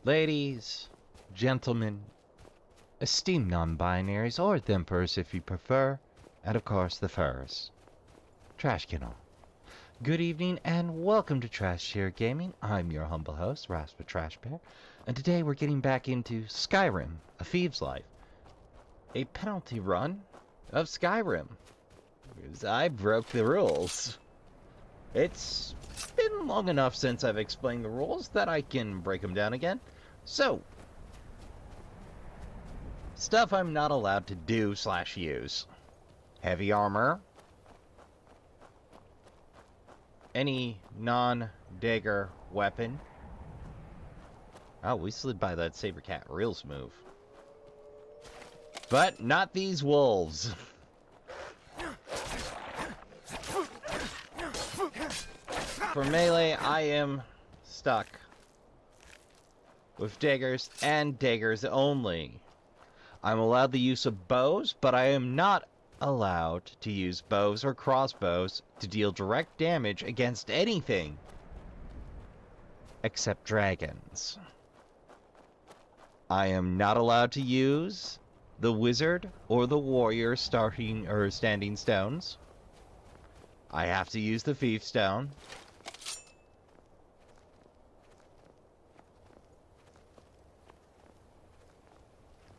Ladies, gentlemen, esteemed non-binaries, or thimpers if you prefer, and of course the furs. Trashkin. Good evening and welcome to Trash Share Gaming. I'm your humble host, Raspa Trash Bear, and today we're getting back into Skyrim, A Thieves' Life. A penalty run of Skyrim. Because I broke the rules. It's been long enough since I've explained the rules that I can break them down again. So, stuff I'm not allowed to do/use. Heavy armor. Any non-dagger weapon. Oh, we slid by that saber cat real smooth. But not these wolves. For melee, I am stuck with daggers and daggers only. I'm allowed the use of bows, but I am not allowed to use bows or crossbows to deal direct damage against anything except dragons. I am not allowed to use the wizard or the warrior standing stones. I have to use the thief stone.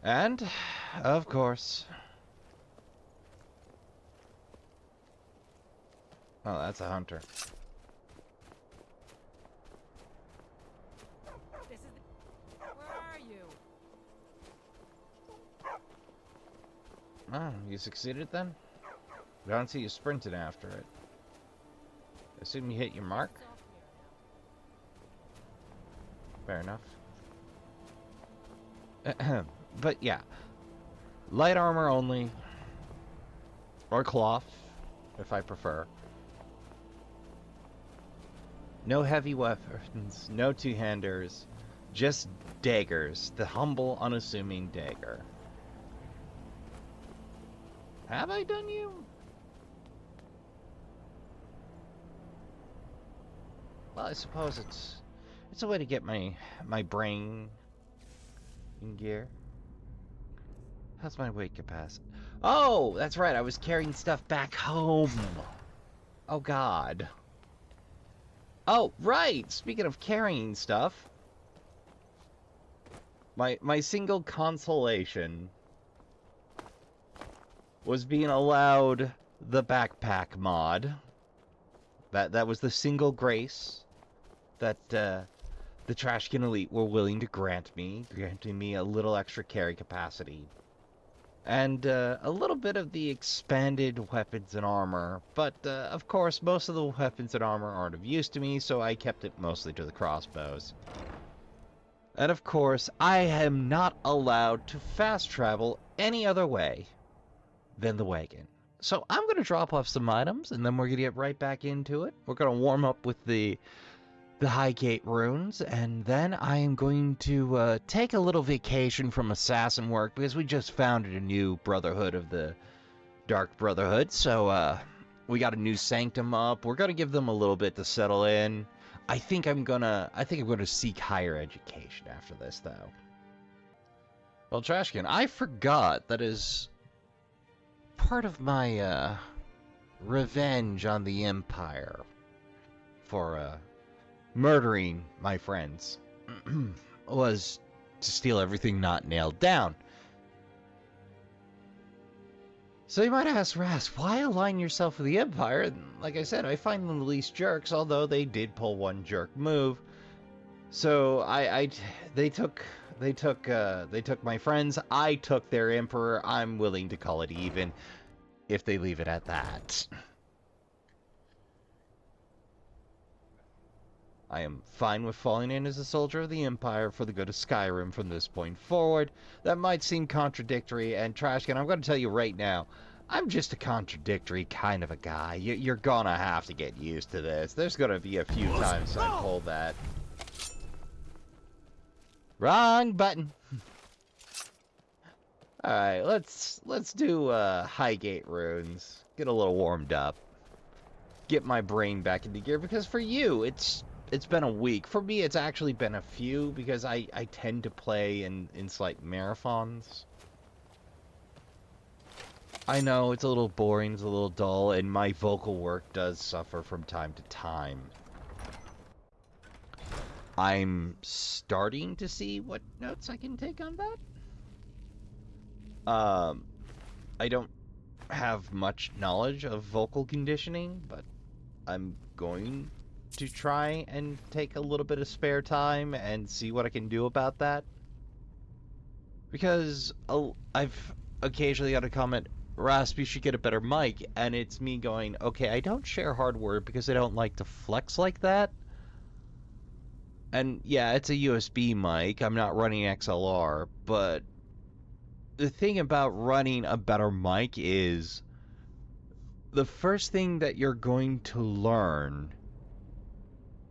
And, of course... Oh, that's a hunter. Where are you? Oh, you succeeded then? I don't see you sprinting after it. Assume you hit your mark? Fair enough. But yeah, light armor only, or cloth, if I prefer. No heavy weapons, no two-handers, just daggers, the humble, unassuming dagger. Have I done you? Well, I suppose it's a way to get my brain in gear. How's my weight capacity? Oh, that's right. I was carrying stuff back home. Oh, God. Oh, right. Speaking of carrying stuff, my single consolation was being allowed the backpack mod. That was the single grace that the Trashkin Elite were willing to granting me a little extra carry capacity. And a little bit of the expanded weapons and armor, but of course most of the weapons and armor aren't of use to me, so I kept it mostly to the crossbows. And of course, I am not allowed to fast travel any other way than the wagon. So I'm going to drop off some items, and then we're going to get right back into it. We're going to warm up with the Highgate runes, and then I am going to take a little vacation from assassin work because we just founded a new Brotherhood of the Dark Brotherhood, so we got a new sanctum up. We're gonna give them a little bit to settle in. I think I'm gonna seek higher education after this, though. Well, Trashkin, I forgot that is part of my revenge on the Empire for murdering my friends was to steal everything not nailed down. So you might ask, Ras, why align yourself with the Empire? Like I said, I find them the least jerks, although they did pull one jerk move. So they took my friends. I took their Emperor. I'm willing to call it even, if they leave it at that. I am fine with falling in as a soldier of the Empire for the good of Skyrim from this point forward. That might seem contradictory, and Trashkin, I'm going to tell you right now, I'm just a contradictory kind of a guy. You're gonna have to get used to this. There's gonna be a few times I pull that. Wrong button. Alright, let's do Highgate runes. Get a little warmed up. Get my brain back into gear, because for you, it's it's been a week. For me, it's actually been a few because I tend to play in slight marathons. I know it's a little boring, it's a little dull, and my vocal work does suffer from time to time. I'm starting to see what notes I can take on that. I don't have much knowledge of vocal conditioning, but I'm going to try and take a little bit of spare time and see what I can do about that. Because I've occasionally got a comment, Rasp, you should get a better mic, and it's me going, okay, I don't share hardware because I don't like to flex like that. And yeah, it's a USB mic, I'm not running XLR, but the thing about running a better mic is the first thing that you're going to learn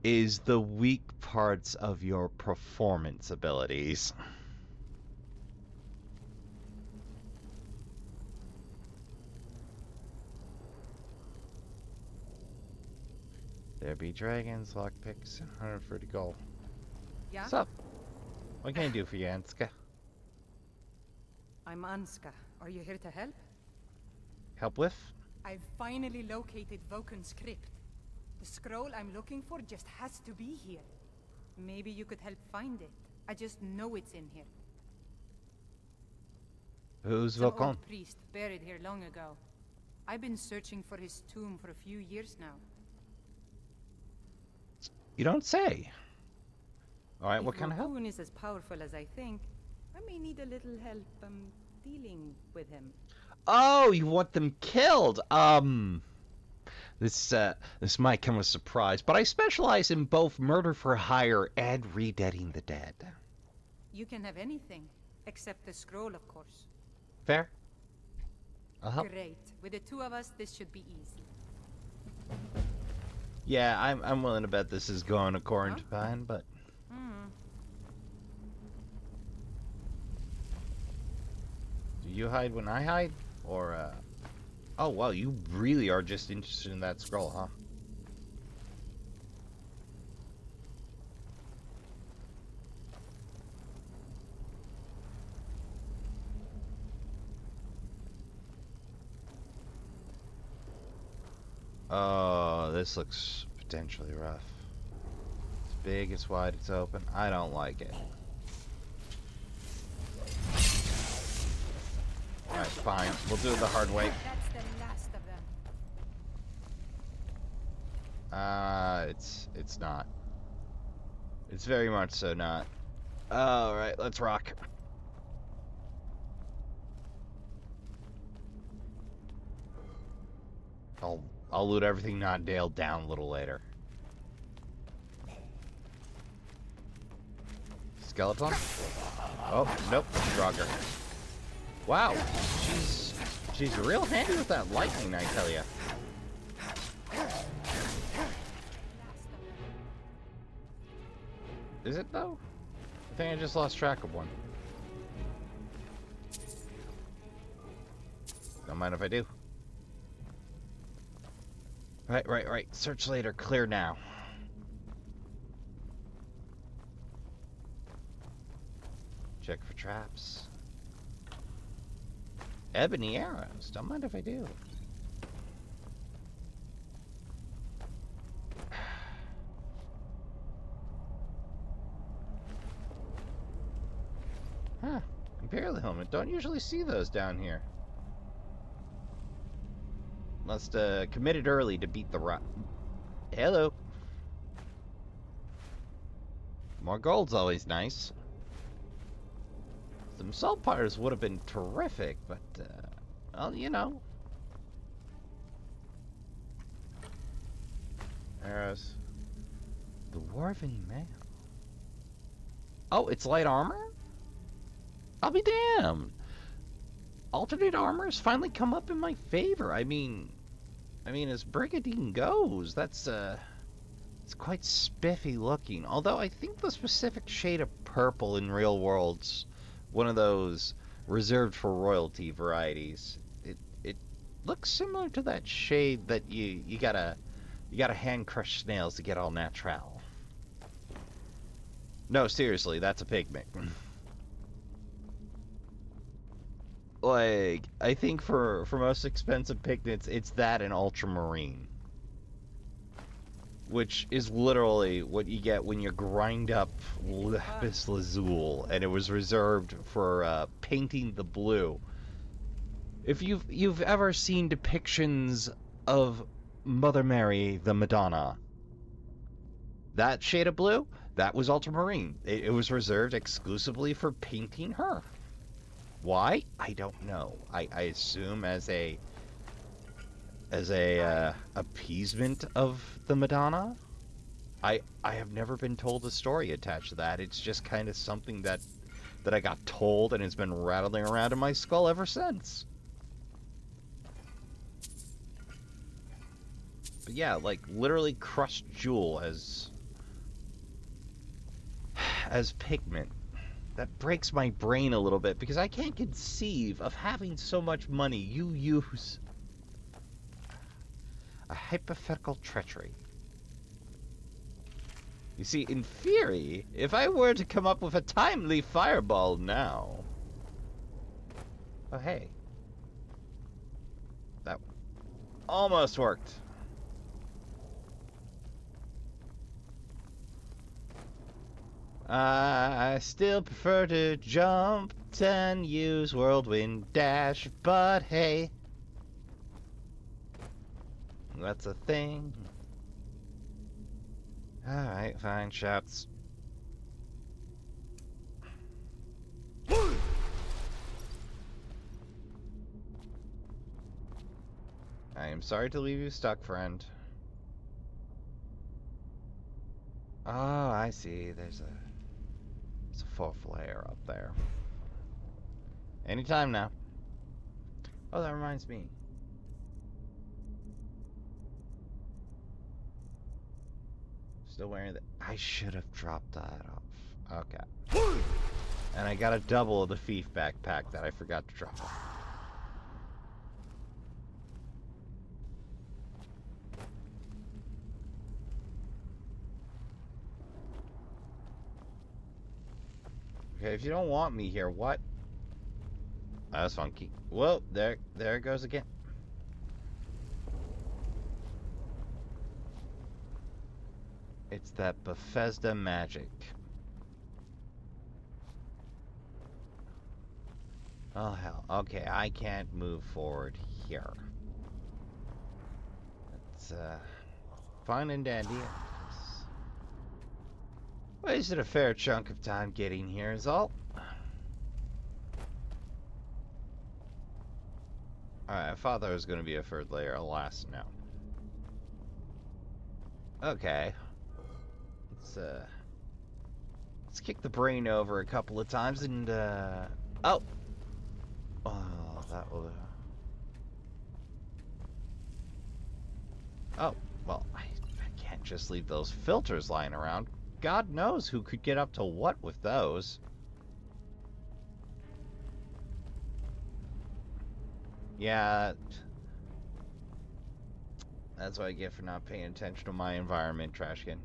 is the weak parts of your performance abilities. There be dragons, lockpicks, 130 gold. Yeah? What's up? What can I do for you, Anska? I'm Anska. Are you here to help? Help with? I've finally located Voken's script. The scroll I'm looking for just has to be here. Maybe you could help find it. I just know it's in here. Who's Some Vokon? old priest buried here long ago. I've been searching for his tomb for a few years now. You don't say. Alright, what If kind of help? Vokun is as powerful as I think, I may need a little help, dealing with him. Oh, you want them killed? This might come as a surprise, but I specialize in both murder for hire and redeading the dead. You can have anything, except the scroll, of course. Fair? I'll help. Great. With the two of us, this should be easy. Yeah, I'm willing to bet this is going according to plan, but do you hide when I hide? Or, oh, wow, you really are just interested in that scroll, huh? Oh, this looks potentially rough. It's big, it's wide, it's open. I don't like it. Alright, fine. We'll do it the hard way. That's the last of them. It's not. It's very much so not. Alright, let's rock. I'll loot everything not nailed down a little later. Skeleton? Oh, nope, stronger. Wow, she's real handy with that lightning, I tell ya. Is it though? I think I just lost track of one. Don't mind if I do. Right. Search later, clear now. Check for traps. Ebony arrows. Don't mind if I do. Huh. Imperial helmet. Don't usually see those down here. Must committed early to beat the rot. Hello. More gold's always nice. Some saltpires would have been terrific, but well, you know. Arrows. The Dwarven Mail. Oh, it's light armor? I'll be damned. Alternate armor has finally come up in my favor. I mean, as Brigadine goes, that's it's quite spiffy looking. Although I think the specific shade of purple in real world's one of those reserved for royalty varieties. It looks similar to that shade that you gotta hand crush snails to get all natural. No, seriously, that's a pigment. Like, I think for most expensive pigments, it's that and ultramarine. Which is literally what you get when you grind up lapis lazuli, and it was reserved for painting the blue. If you've ever seen depictions of Mother Mary, the Madonna, that shade of blue, that was ultramarine. It was reserved exclusively for painting her. Why? I don't know. I assume as a appeasement of the Madonna. I have never been told a story attached to that. It's just kind of something that I got told, and it's been rattling around in my skull ever since. But yeah, like literally crushed jewel as pigment. That breaks my brain a little bit because I can't conceive of having so much money you use a hypothetical treachery. You see, in theory, if I were to come up with a timely fireball now... Oh, hey. That almost worked. I still prefer to jump and use whirlwind dash, but hey. That's a thing. Alright, fine, shouts. I am sorry to leave you stuck, friend. Oh, I see. There's a fourth layer up there. Anytime now. Oh, that reminds me. Still wearing that. I should have dropped that off. Okay. And I got a double of the thief backpack that I forgot to drop off. Okay, if you don't want me here, what? That's funky. Whoa, there it goes again. It's that Bethesda magic. Oh, hell. Okay, I can't move forward here. It's, fine and dandy. Wasted a fair chunk of time getting here is all. Alright, I thought there was going to be a third layer. Alas, no. Okay. Let's kick the brain over a couple of times and, oh! Oh, that will... Oh, well, I can't just leave those filters lying around. God knows who could get up to what with those. Yeah. That's what I get for not paying attention to my environment, Trashkin.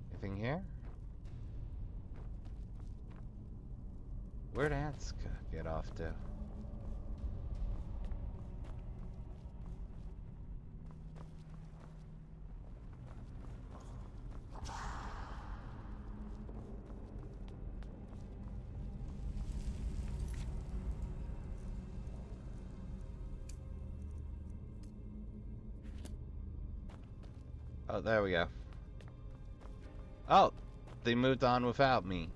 Anything here? Where'd ants get off to? Oh, there we go. Oh, they moved on without me.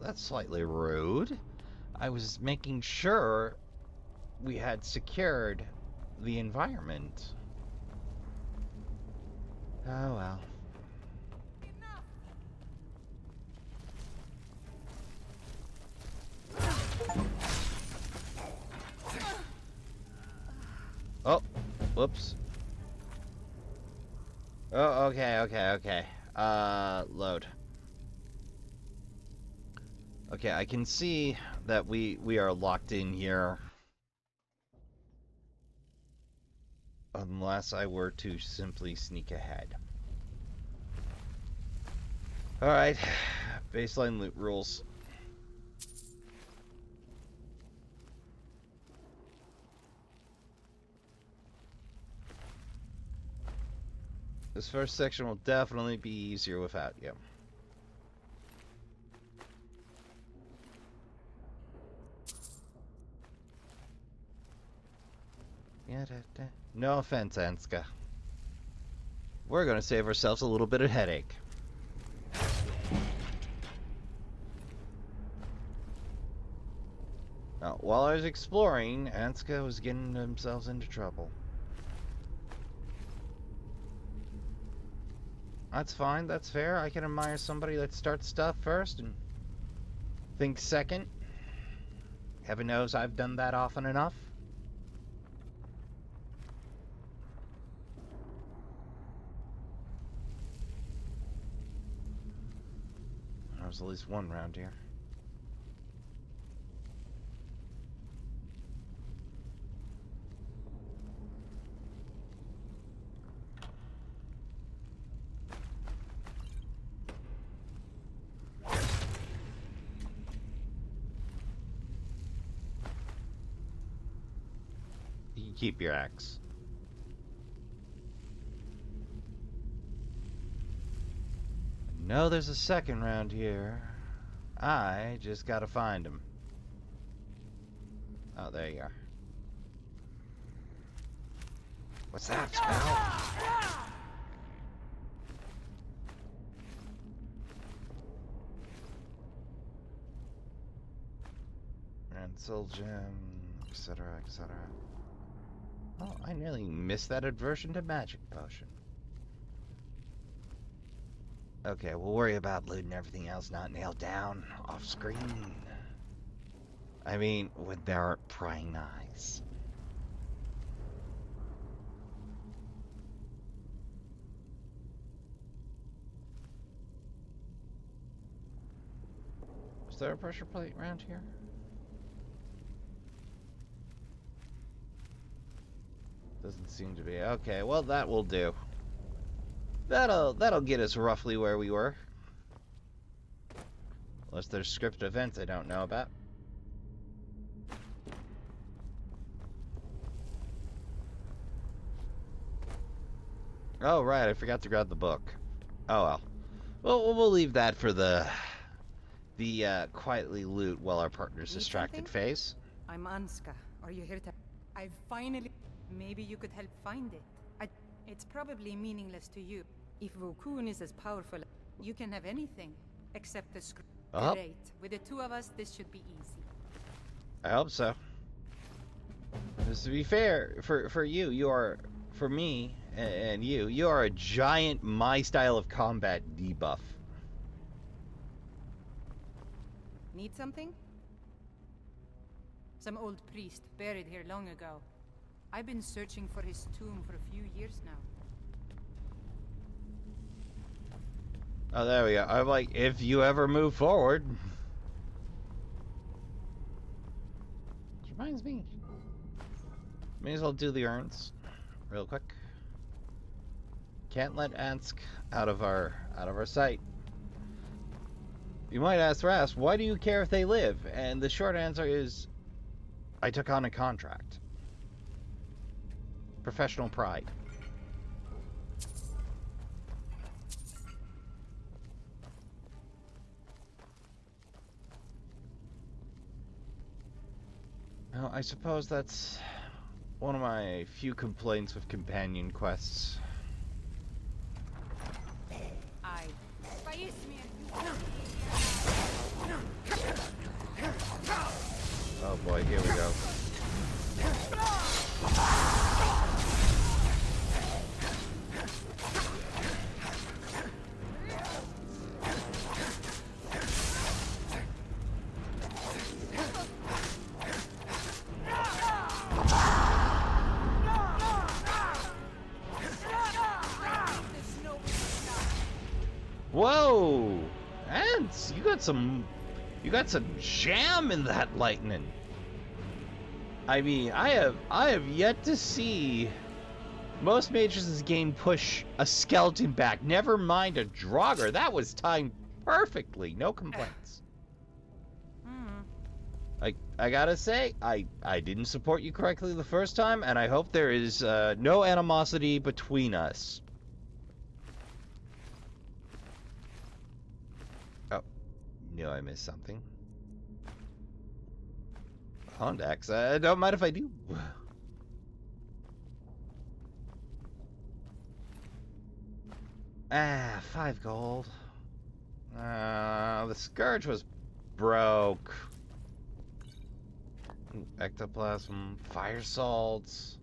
That's slightly rude. I was making sure we had secured the environment. Oh well. Oh, whoops. Oh, okay. Load. Okay, I can see that we are locked in here. Unless I were to simply sneak ahead. Alright, baseline loot rules. This first section will definitely be easier without you. No offense, Anska. We're gonna save ourselves a little bit of headache. Now, while I was exploring, Anska was getting themselves into trouble. That's fine, that's fair. I can admire somebody that starts stuff first and thinks second. Heaven knows I've done that often enough. There's at least one round here. You can keep your axe. No, there's a second round here. I just gotta find him. Oh, there you are. What's that spell? Rancel gem, etc., etc. Oh, I nearly missed that aversion to magic potion. Okay, we'll worry about looting everything else not nailed down off screen. I mean, when there aren't prying eyes. Is there a pressure plate around here? Doesn't seem to be. Okay, well that will do. That'll get us roughly where we were. Unless there's scripted events I don't know about. Oh right, I forgot to grab the book. Oh well. Well, we'll leave that for the quietly loot while our partner's distracted phase. I'm Anska. Are you here to... I finally... Maybe you could help find it. It's probably meaningless to you. If Vokun is as powerful, you can have anything except the screw. Great. With the two of us, this should be easy. I hope so. Just to be fair, for you, you are, for me and you are a giant my style of combat debuff. Need something? Some old priest buried here long ago. I've been searching for his tomb for a few years now. Oh, there we go. I'm like, if you ever move forward. Which reminds me. May as well do the urns real quick. Can't let Ansk out of our sight. You might ask Ras, why do you care if they live? And the short answer is, I took on a contract. Professional pride. Well, I suppose that's one of my few complaints with companion quests. Oh boy, here we go. Whoa! Ants, you got some jam in that lightning. I mean, I have yet to see Most mages in this game push a skeleton back. Never mind a Draugr. That was timed perfectly. No complaints. I gotta say, I didn't support you correctly the first time, and I hope there is no animosity between us. Oh, knew I missed something. Hondax, don't mind if I do. Ah, 5 gold. The Scourge was broke. Ectoplasm, fire salts.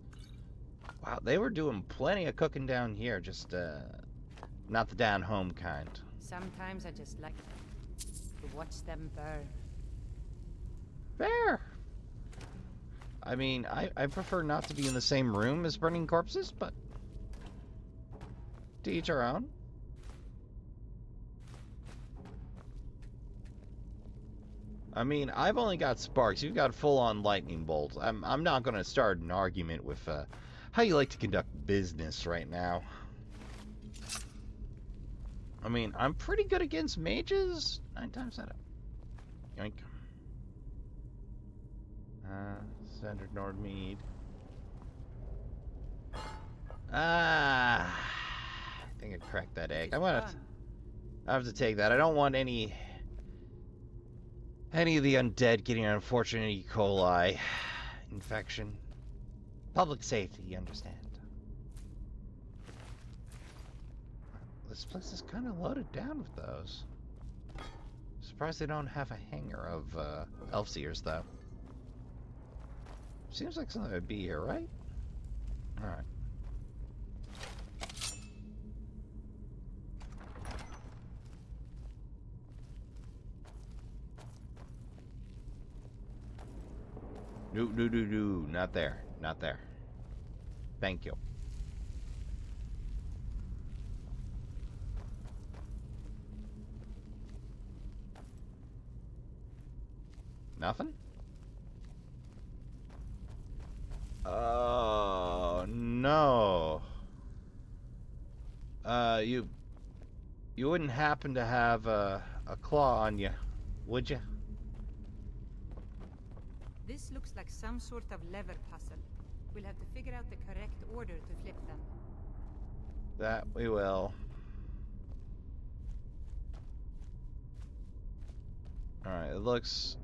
Wow, they were doing plenty of cooking down here, just not the down home kind. Sometimes I just like to watch them burn. Fair. I mean, I prefer not to be in the same room as burning corpses, but to each our own. I mean, I've only got sparks. You've got full-on lightning bolts. I'm not going to start an argument with how you like to conduct business right now. I mean, I'm pretty good against mages 9 times out of... Yoink. Standard Nordmead. I think I cracked that egg. I'm gonna have to take that. I don't want any of the undead getting an unfortunate E. coli infection. Public safety, you understand. This place is kind of loaded down with those. Surprised they don't have a hangar of Elfseers, though. Seems like something would be here, right? Alright. No, not there. Not there. Thank you. Nothing? Oh, no. You wouldn't happen to have a claw on you, would you? This looks like some sort of lever puzzle. We'll have to figure out the correct order to flip them. That we will. Alright, it looks...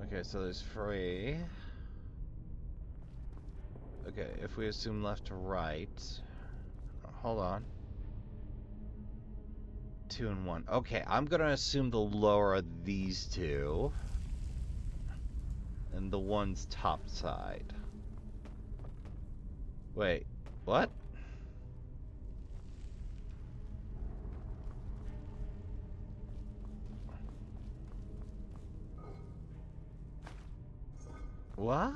Okay, so there's 3. Okay, if we assume left to right... Hold on. 2 and 1. Okay, I'm gonna assume the lower of these 2. And the one's top side. Wait, what? What?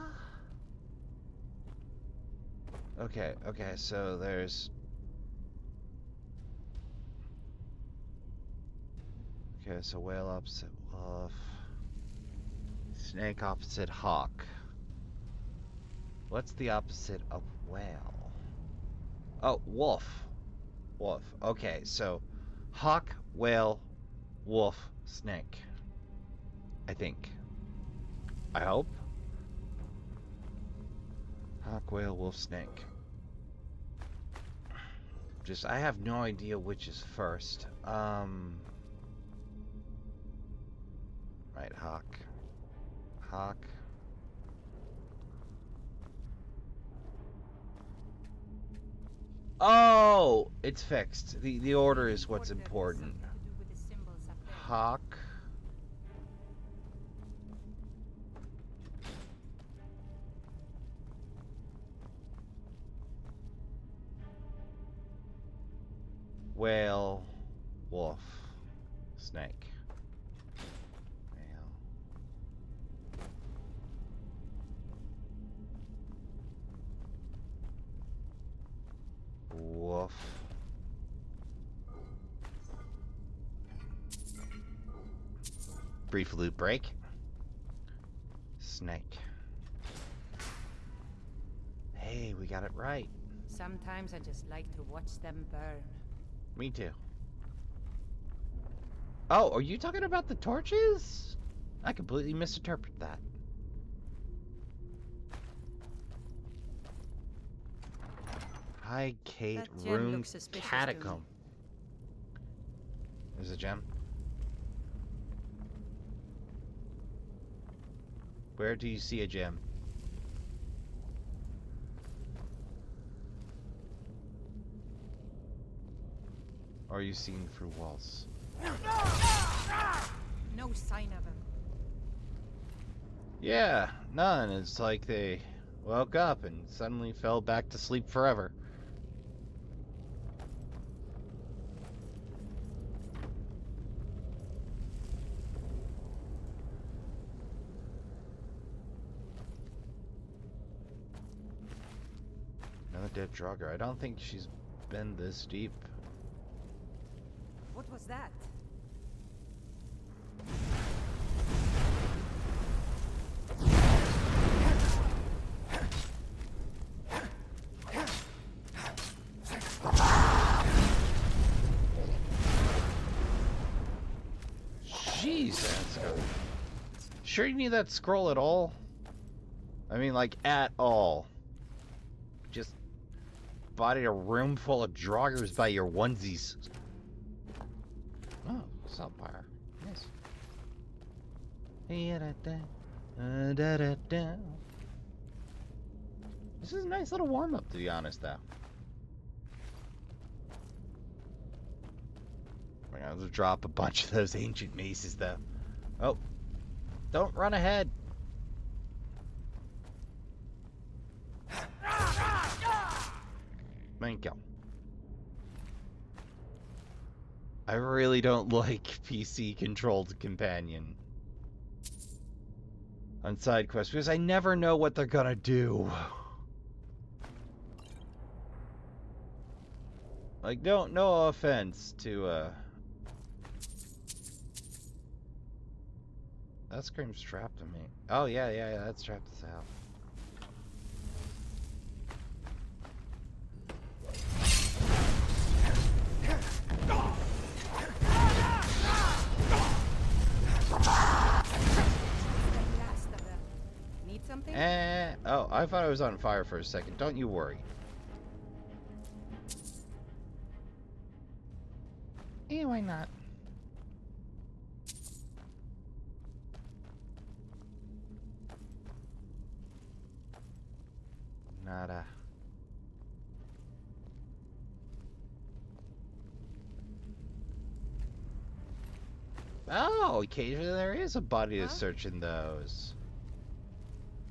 Okay, so there's... Okay, so whale opposite wolf. Snake opposite hawk. What's the opposite of whale? Oh, wolf. Wolf. Okay, so hawk, whale, wolf, snake. I think. I hope. Hawk, whale, wolf, snake. Just, I have no idea which is first. Right, hawk. Hawk. Oh! It's fixed. The order is what's important. Hawk. Whale. Wolf. Snake. Wolf. Brief loot break. Snake. Hey, we got it right. Sometimes I just like to watch them burn. Me too. Oh, are you talking about the torches? I completely misinterpreted that. High Kate That gem Room looks suspicious to me. Catacomb. There's a gem. Where do you see a gem? Or are you seeing through walls? No sign of him. Yeah, none. It's like they woke up and suddenly fell back to sleep forever. Another dead Draugr. I don't think she's been this deep. What was that? Jeez, that's good. Sure you need that scroll at all? I mean, like, at all. Just bodied a room full of Draugrs by your onesies. Oh, saltfire. Nice. This is a nice little warm-up, to be honest, though. We're gonna have to drop a bunch of those ancient maces, though. Oh, don't run ahead. Thank you. I really don't like PC-controlled companion on side quests because I never know what they're gonna do. Like, no offense to that scream's trapped to me. Oh yeah, that's trapped us out. Need something? Oh, I thought I was on fire for a second. Don't you worry. Why not? Nada. Oh, occasionally there is a body to search in those.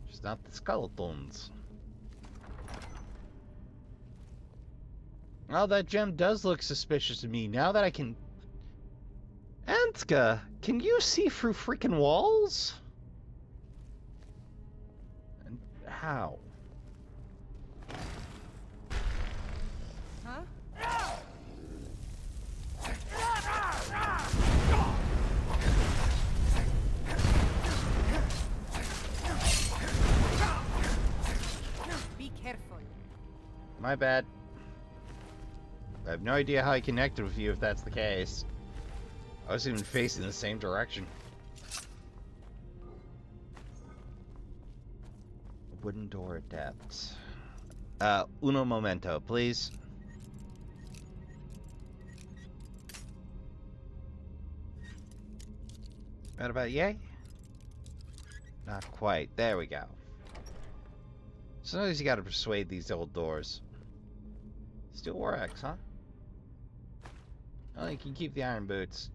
Just not the skeletons. Oh, that gem does look suspicious to me. Now that I can... Antka, can you see through freaking walls? And how? Huh? Be careful. My bad. I have no idea how I connected with you if that's the case. I was even facing the same direction. Wooden door adept. Uno momento, please. Right about yay? Not quite. There we go. Sometimes you gotta persuade these old doors. Steel War Axe, huh? Well, you can keep the iron boots.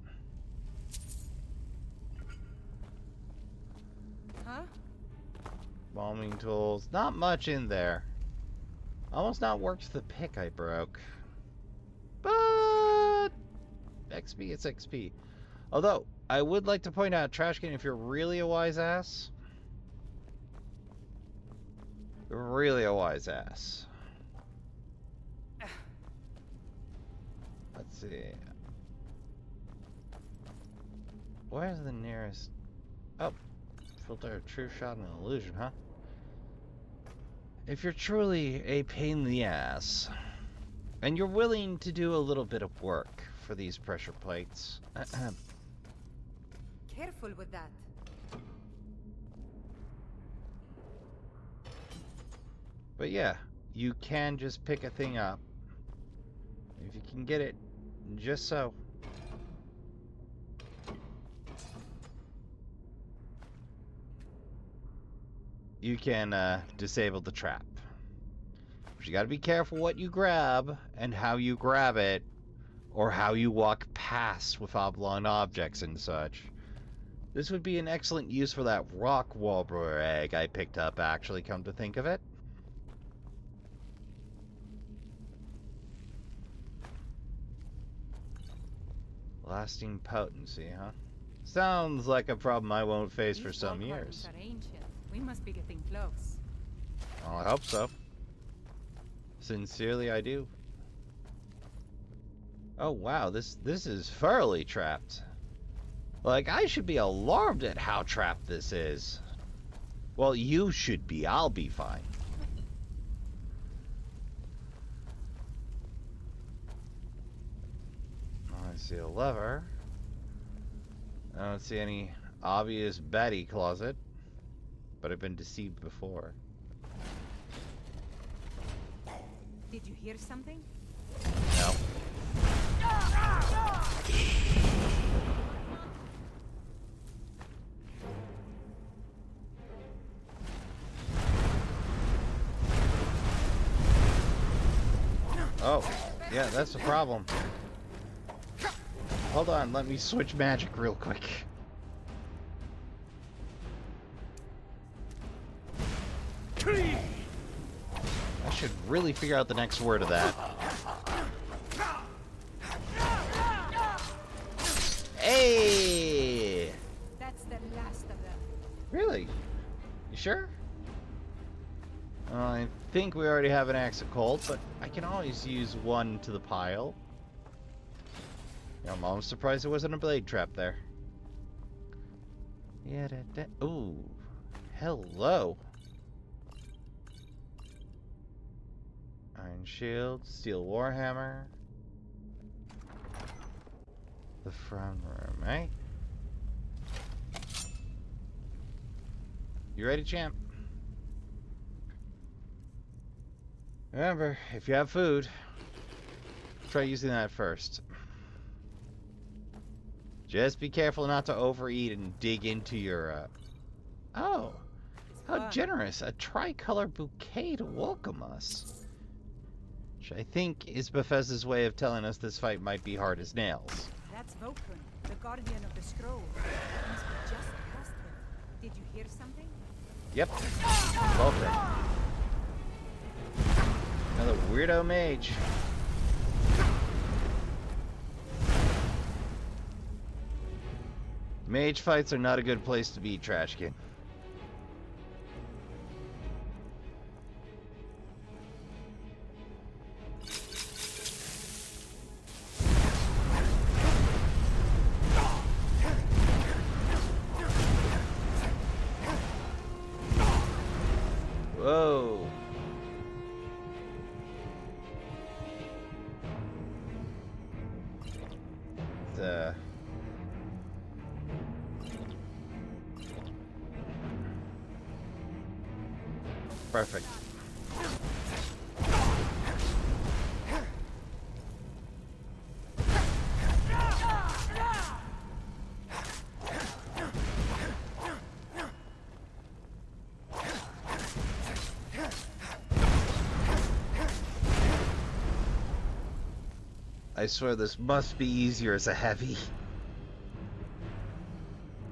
Huh? Bombing tools. Not much in there. Almost not worked the pick I broke. But... XP is XP. Although, I would like to point out, Trashkin, if you're really a wise ass... You're really a wise ass. Let's see. Where's the nearest... Oh. Filter a true shot and an illusion, huh? if you're truly a pain in the ass, and you're willing to do a little bit of work for these pressure plates, Careful with that. but yeah, you can just pick a thing up if you can get it just so. You can disable the trap. But you gotta be careful what you grab and how you grab it, or how you walk past with oblong objects and such. This would be an excellent use for that rock warbler egg I picked up, actually, come to think of it. Lasting potency, huh? Sounds like a problem I won't face for some years. Are ancient. We must be getting close. Well, I hope so. Sincerely, I do. Oh wow, this is thoroughly trapped. Like, I should be alarmed at how trapped this is. Well, you should be. I'll be fine. I see a lever. I don't see any obvious baddie closet, but I've been deceived before. Did you hear something? No. Oh, yeah, that's the problem. Hold on, let me switch magic real quick. I should really figure out the next word of that. Hey! That's the last of them. Really? You sure? I think we already have an axe of cold, but I can always use one to the pile. Yeah, I'm almost surprised there wasn't a blade trap there. Yeah, ooh, hello. Iron shield, steel warhammer. The front room, eh? You ready, champ? Remember, if you have food, try using that first. Just be careful not to overeat and dig into your, Oh, how generous. A tricolor bouquet to welcome us. Which I think is Bethesda's way of telling us this fight might be hard as nails. That's Vulcan, the guardian of the scroll. It must be just past him. Did you hear something? Yep. Vulcan. Another weirdo mage. Mage fights are not a good place to be, Trashkin. Whoa. Perfect. I swear this must be easier as a heavy.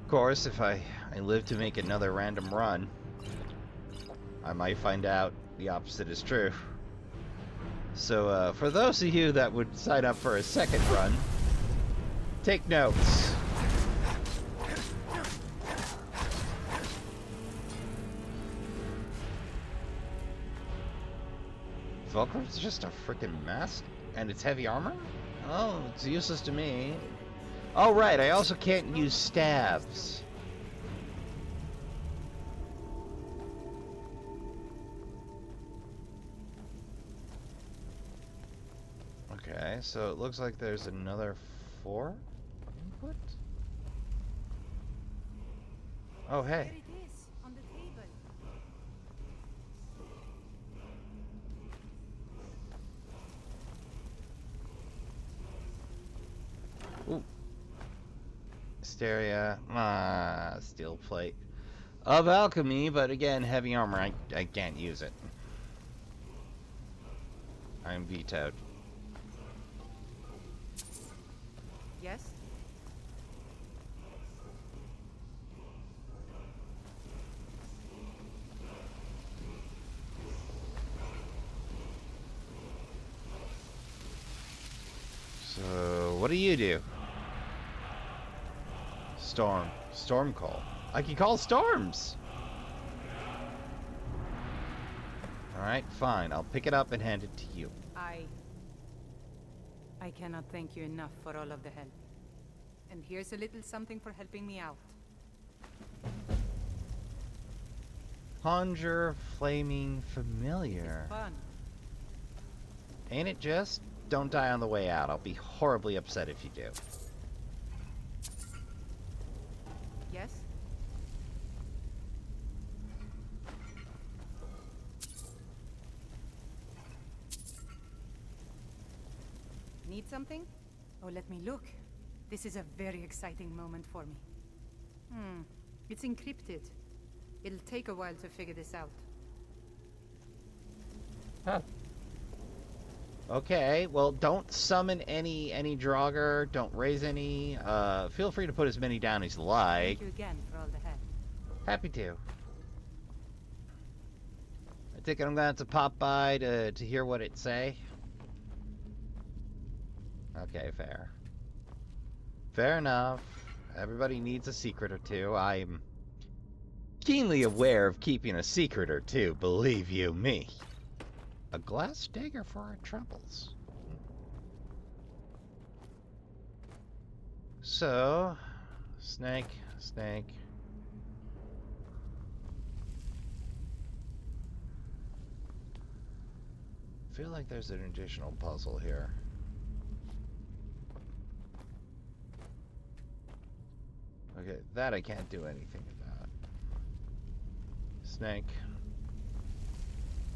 Of course, if I live to make another random run, I might find out the opposite is true. So, for those of you that would sign up for a second run, take notes. Velcro's just a freaking mask? And it's heavy armor? Oh, it's useless to me. Oh, right, I also can't use stabs. Okay, so it looks like there's another 4 input? Oh, There hey. it is, on the table. Ooh. Hysteria. Steel plate. Of alchemy, but again, heavy armor. I can't use it. I'm vetoed. Yes? So, what do you do? Storm. Storm call. I can call storms! Alright, fine. I'll pick it up and hand it to you. I cannot thank you enough for all of the help. And here's a little something for helping me out. Conjure flaming familiar. Fun. Ain't it just? Don't die on the way out. I'll be horribly upset if you do. Yes? Need something? Oh, let me look. This is a very exciting moment for me. It's encrypted. It'll take a while to figure this out. Huh. Okay, well, don't summon any Draugr. Don't raise any. Feel free to put as many down as you like. Thank you again for all the help. Happy to. I think I'm gonna have to pop by to hear what it say. Okay, fair. Fair enough. Everybody needs a secret or two. I'm keenly aware of keeping a secret or two, believe you me. A glass dagger for our troubles. So, snake. I feel like there's an additional puzzle here. Okay, that I can't do anything about. Snake.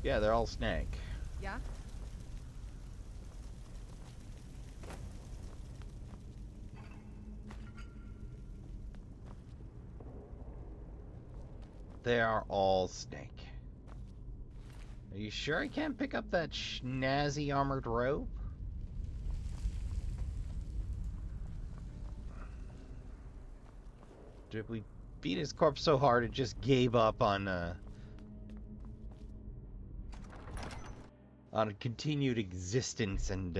Yeah, they're all snake. Yeah? They are all snake. Are you sure I can't pick up that snazzy armored robe? Did we beat his corpse so hard it just gave up on a continued existence and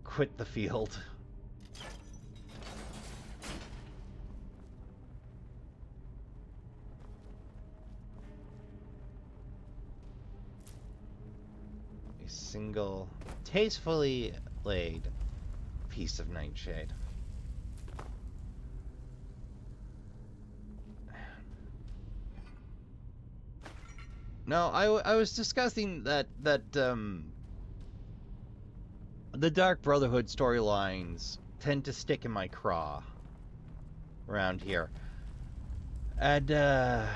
quit the field? A single, tastefully laid piece of nightshade. No, I was discussing that the Dark Brotherhood storylines tend to stick in my craw around here. And as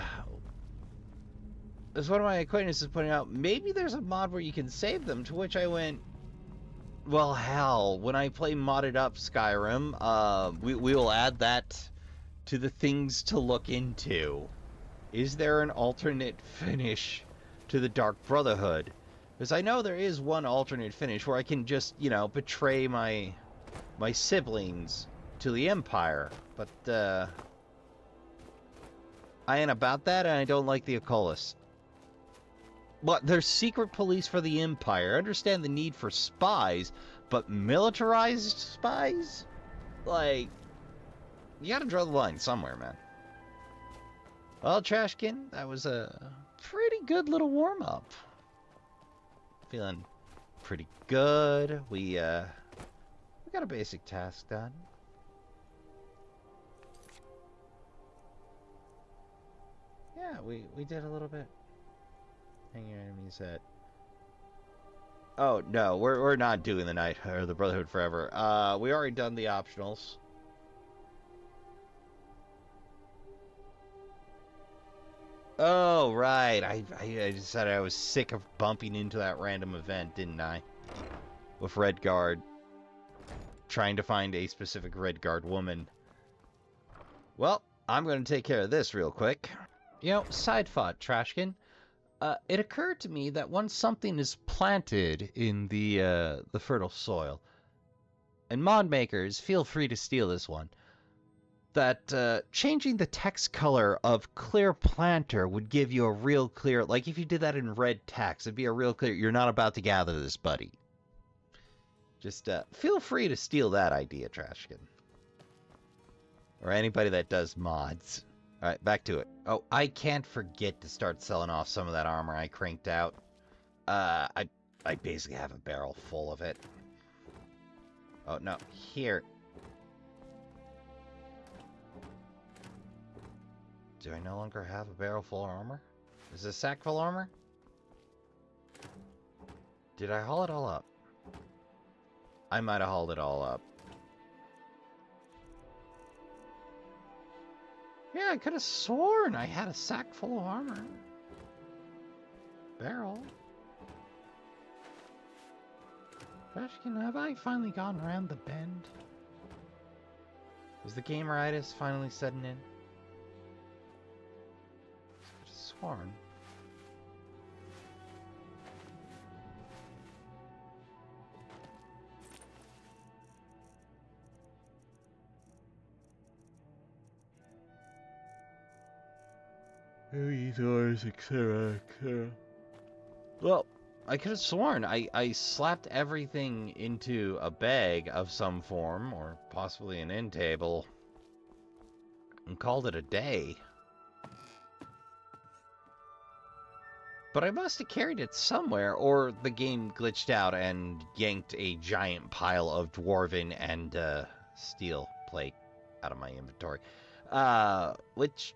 one of my acquaintances pointed out, maybe there's a mod where you can save them, to which I went, well, hell, when I play modded up Skyrim, we will add that to the things to look into. Is there an alternate finish to the Dark Brotherhood? Because I know there is one alternate finish where I can just, you know, betray my siblings to the Empire. But, I ain't about that, and I don't like the Occultists. But there's secret police for the Empire. I understand the need for spies, but militarized spies? Like, you gotta draw the line somewhere, man. Well, Trashkin, that was a pretty good little warm-up. Feeling pretty good. We got a basic task done. Yeah, we did a little bit. Hang your enemies at Oh, no, we're not doing the Night or the Brotherhood forever. We already done the optionals. Oh, right. I decided I was sick of bumping into that random event, didn't I? With Redguard. Trying to find a specific Redguard woman. Well, I'm going to take care of this real quick. You know, side thought, Trashkin. It occurred to me that once something is planted in the fertile soil, and mod makers, feel free to steal this one, that changing the text color of clear planter would give you a real clear, like if you did that in red text, it'd be a real clear, you're not about to gather this, buddy. Just feel free to steal that idea, Trashkin. Or anybody that does mods. Alright, back to it. Oh, I can't forget to start selling off some of that armor I cranked out. I basically have a barrel full of it. Oh, no. Here. Do I no longer have a barrel full of armor? Is this sack full armor? Did I haul it all up? I might have hauled it all up. Yeah, I could have sworn I had a sack full of armor. Barrel. Trashkin, have I finally gone around the bend? Is the gameritis finally setting in? I could have sworn. Doors, etc., etc. Well, I could have sworn I slapped everything into a bag of some form, or possibly an end table, and called it a day. But I must have carried it somewhere, or the game glitched out and yanked a giant pile of dwarven and steel plate out of my inventory. Which,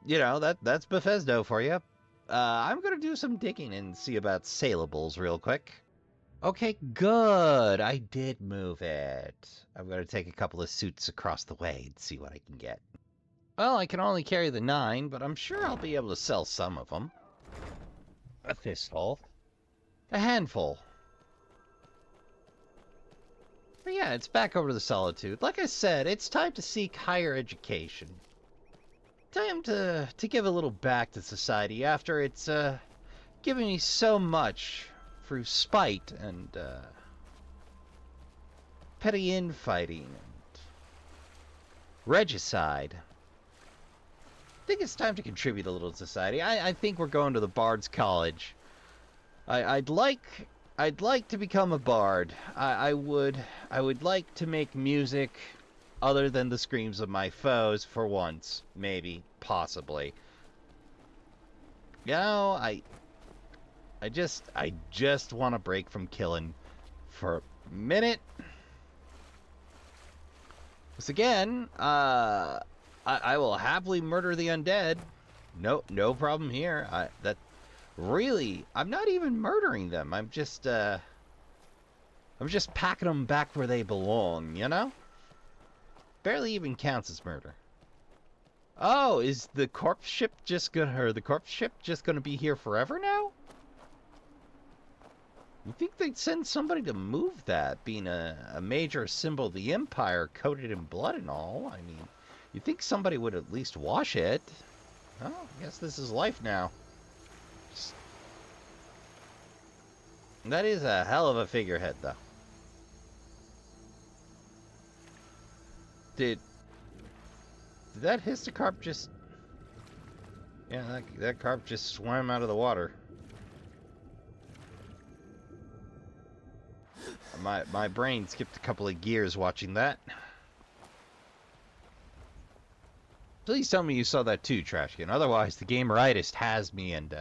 you know, that's Bethesda for you. I'm gonna do some digging and see about saleables real quick. Okay, good. I did move it. I'm gonna take a couple of suits across the way and see what I can get. Well, I can only carry the 9, but I'm sure I'll be able to sell some of them. A fistful. A handful. But yeah, it's back over to the Solitude. Like I said, it's time to seek higher education. Time to give a little back to society after it's given me so much through spite and petty infighting and regicide. I think it's time to contribute a little to society. I think we're going to the Bards College. I'd like to become a bard. I would like to make music other than the screams of my foes for once, maybe, possibly. You know, I just want to break from killing for a minute. Once again, I will happily murder the undead. No problem here. I'm not even murdering them. I'm just packing them back where they belong, you know? Barely even counts as murder. Oh, is the corpse ship just gonna be here forever now? You think they'd send somebody to move that, being a major symbol of the Empire, coated in blood and all? I mean, you think somebody would at least wash it? Oh, I guess this is life now. That is a hell of a figurehead, though. Did that histocarp just... Yeah, that carp just swam out of the water. My brain skipped a couple of gears watching that. Please tell me you saw that too, Trashkin. Otherwise, the gameritis has me, and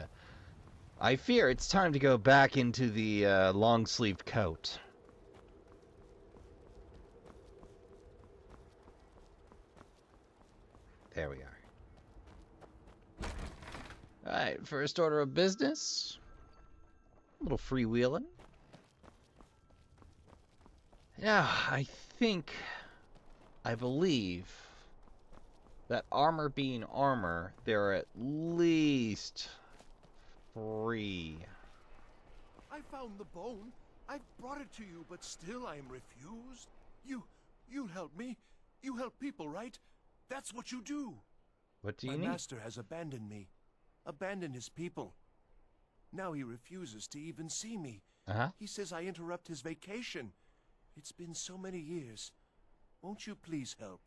I fear it's time to go back into the long-sleeved coat. There we are. Alright, first order of business. A little freewheeling. Yeah, I believe that armor being armor, there are at least 3. I found the bone. I've brought it to you, but still I am refused. You'll help me. You help people, right? That's what you do. What do you My need? master has abandoned me. Abandoned his people. Now he refuses to even see me. Uh-huh. He says I interrupt his vacation. It's been so many years. Won't you please help?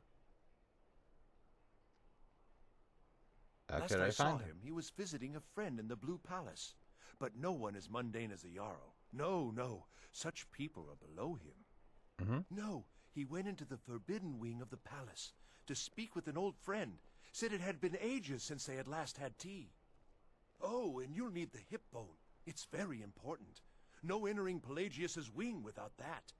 How Last could I I saw find him, he was visiting a friend in the Blue Palace. But no one as mundane as a Jarl. No, no. Such people are below him. Mm-hmm. No, he went into the forbidden wing of the palace to speak with an old friend. Said it had been ages since they had last had tea. Oh, and you'll need the hip bone. It's very important. No entering Pelagius's wing without that.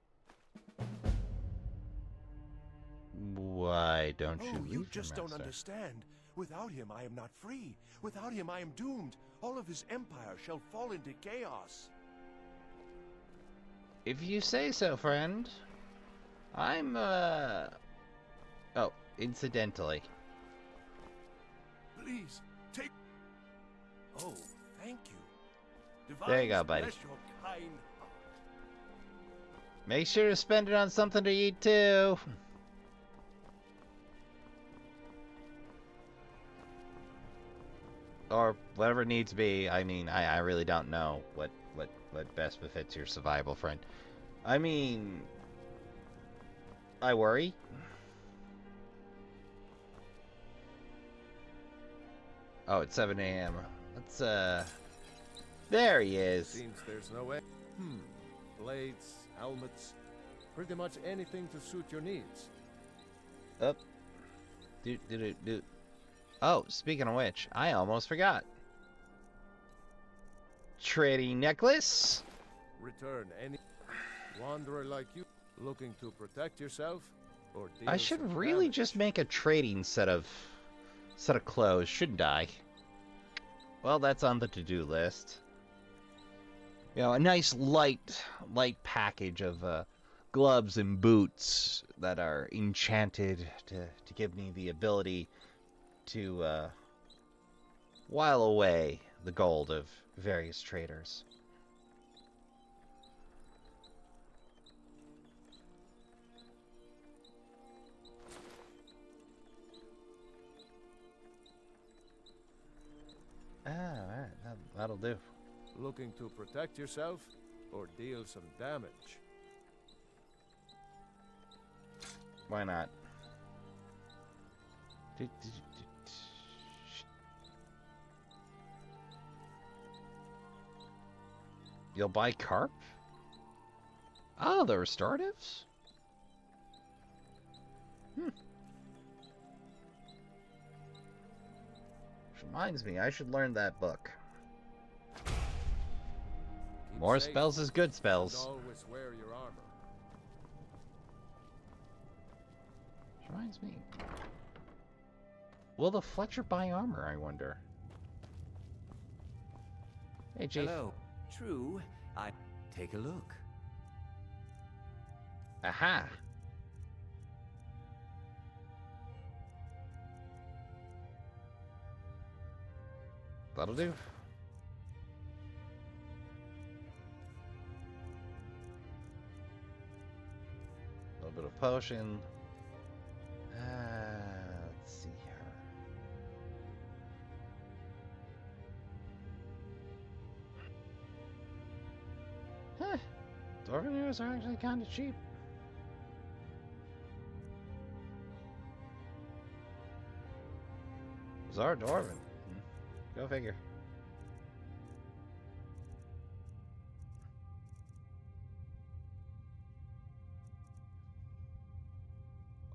Why don't you Oh, leave you your just don't master? understand. Without him, I am not free. Without him, I am doomed. All of his empire shall fall into chaos. If you say so, friend. I'm, Oh, incidentally. Please, take... Oh, thank you. There you go, Divines buddy. bless your kind heart. Make sure to spend it on something to eat, too. Or whatever needs be. I mean, I really don't know what best befits your survival, friend. I mean, I worry. Oh, it's 7 a.m. Let's, there he is. Seems there's no way. Blades, helmets, pretty much anything to suit your needs. Up. Oh, speaking of which, I almost forgot. Trading necklace. Return any wanderer like you looking to protect yourself or deal I should some really damage. just make a trading set of clothes, shouldn't I? Well, that's on the to-do list. You know, a nice light package of gloves and boots that are enchanted to give me the ability to while away the gold of various traders. Alright, that'll do. Looking to protect yourself or deal some damage. Why not? You'll buy carp? Oh, the restoratives? Which reminds me, I should learn that book. Keep More safe spells is good and spells. always wear your armor. Which reminds me. Will the Fletcher buy armor, I wonder? Hey, Chief. Hello. True. Take a look. Aha! That'll do. A little bit of potion. Let's see here. Huh. Dwarven heroes are actually kind of cheap. Bizarre Dwarven. Go figure.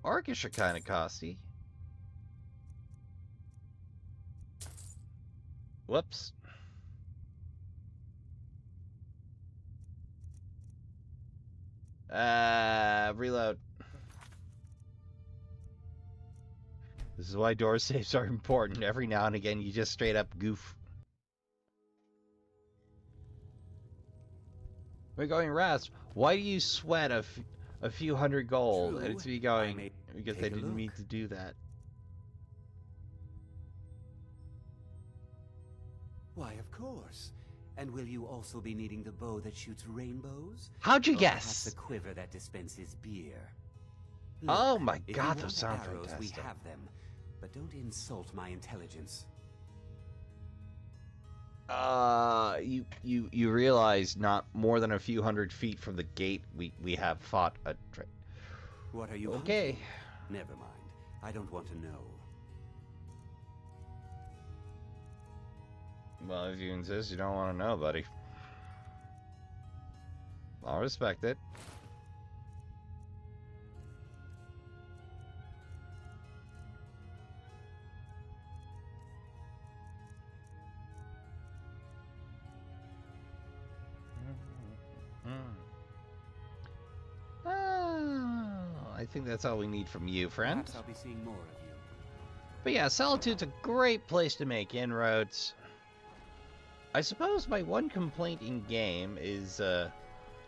Orcish are kind of costly. Whoops. Reload. This is why door safes are important. Every now and again, you just straight up goof. We're going Rast. Why do you sweat a few hundred gold, True, and it's me I going, may because they take a didn't mean look. to do that. Why, of course. And will you also be needing the bow that shoots rainbows? How'd you Or perhaps guess? a quiver that dispenses beer? Oh Look, my if you god, want those sound arrows, fantastic. we have them. But don't insult my intelligence. You realize not more than a few hundred feet from the gate we have fought a What are you Okay. hunting? Never mind. I don't want to know. Well, if you insist, you don't want to know, buddy. I'll respect it. I think that's all we need from you, friend. Perhaps I'll be seeing more of you. But yeah, Solitude's a great place to make inroads. I suppose my one complaint in game is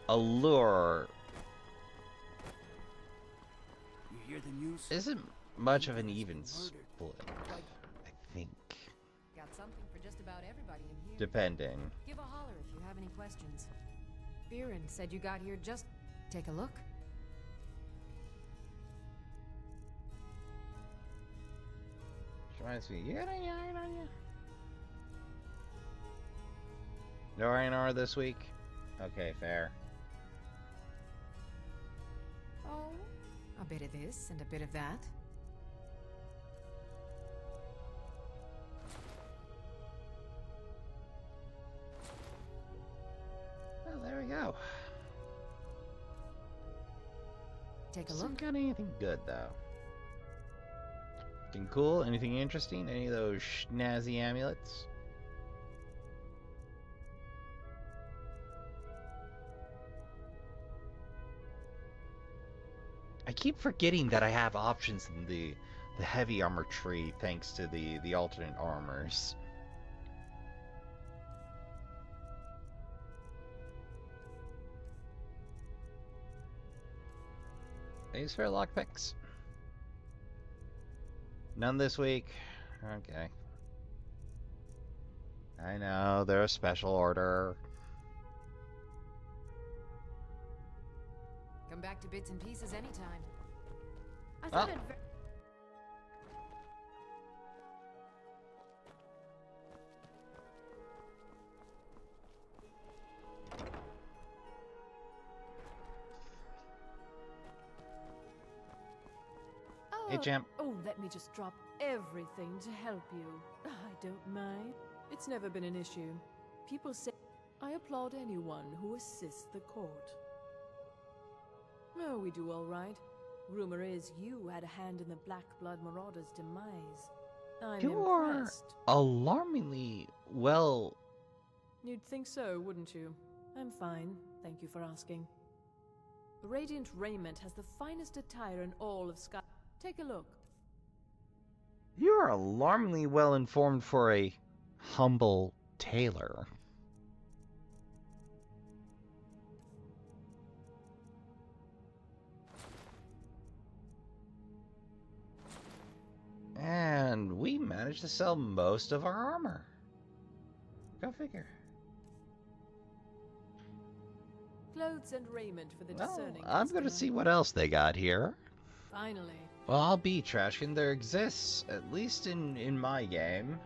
allure You hear the news? isn't much of an even split, I think, Got something for just about everybody in here. depending. Give a holler if you have any questions. Viren said you got here just... Take a look. Reminds me, you got any iron on you? No iron ore this week? Okay, fair. Oh, a bit of this and a bit of that. Well, there we go. Take a Still look. got anything good, though? Anything cool? Anything interesting? Any of those snazzy amulets? I keep forgetting that I have options in the heavy armor tree thanks to the alternate armors. Any spare lockpicks? None this week? Okay. I know, they're a special order. Come back to bits and pieces anytime. I Well. thought I'd... Hey, champ. Oh, let me just drop everything to help you. I don't mind. It's never been an issue. People say I applaud anyone who assists the court. Oh, we do all right. Rumor is you had a hand in the Black Blood Marauder's demise. I'm You're impressed. alarmingly well. You'd think so, wouldn't you? I'm fine, thank you for asking. The Radiant Raiment has the finest attire in all of Sky. Take a look. You're alarmingly well informed for a humble tailor. And we managed to sell most of our armor. Go figure. Clothes and raiment for the Well, discerning I'm gonna customer. see what else they got here. Finally. Well, I'll be Trashkin. There exists, at least in my game,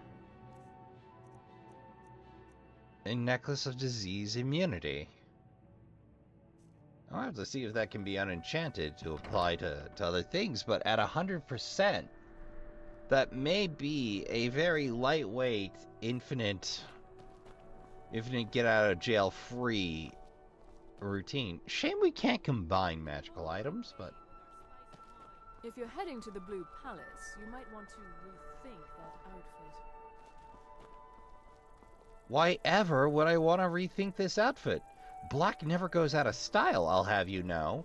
a necklace of disease immunity. I'll have to see if that can be unenchanted to apply to other things, but at 100%, that may be a very lightweight, infinite get out of jail free routine. Shame we can't combine magical items, but If you're heading to the Blue Palace, you might want to rethink that outfit. why ever would I want to rethink this outfit? Black never goes out of style, I'll have you know.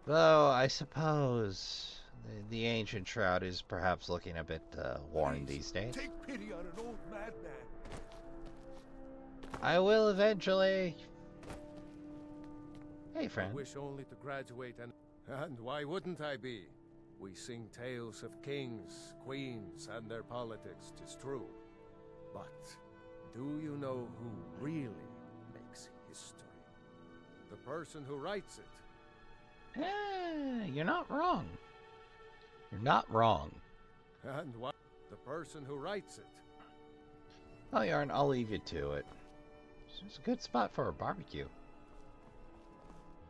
Though, I suppose the ancient shroud is perhaps looking a bit worn Please, these days. Take pity on an old madman. I will eventually. Hey, I friend. wish only to graduate and why wouldn't I be? We sing tales of kings, queens, and their politics, 'tis true. But do you know who really makes history? The person who writes it. You're not wrong. You're not wrong. And what? The person who writes it. Oh, Yarn, I'll leave you to it. It's a good spot for a barbecue.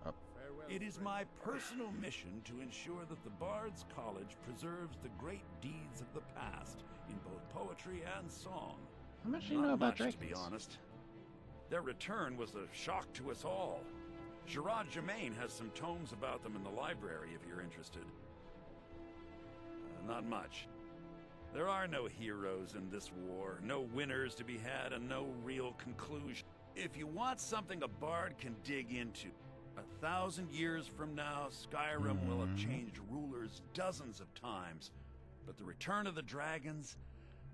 Farewell, It is friend. my personal mission to ensure that the Bards College preserves the great deeds of the past in both poetry and song. How much do you Not know about much, dragons? to be honest. Their return was a shock to us all. Gerard Germain has some tomes about them in the library if you're interested. Not much. There are no heroes in this war, no winners to be had, and no real conclusion. If you want something a bard can dig into, 1,000 years from now, Skyrim will have changed rulers dozens of times. But the return of the dragons,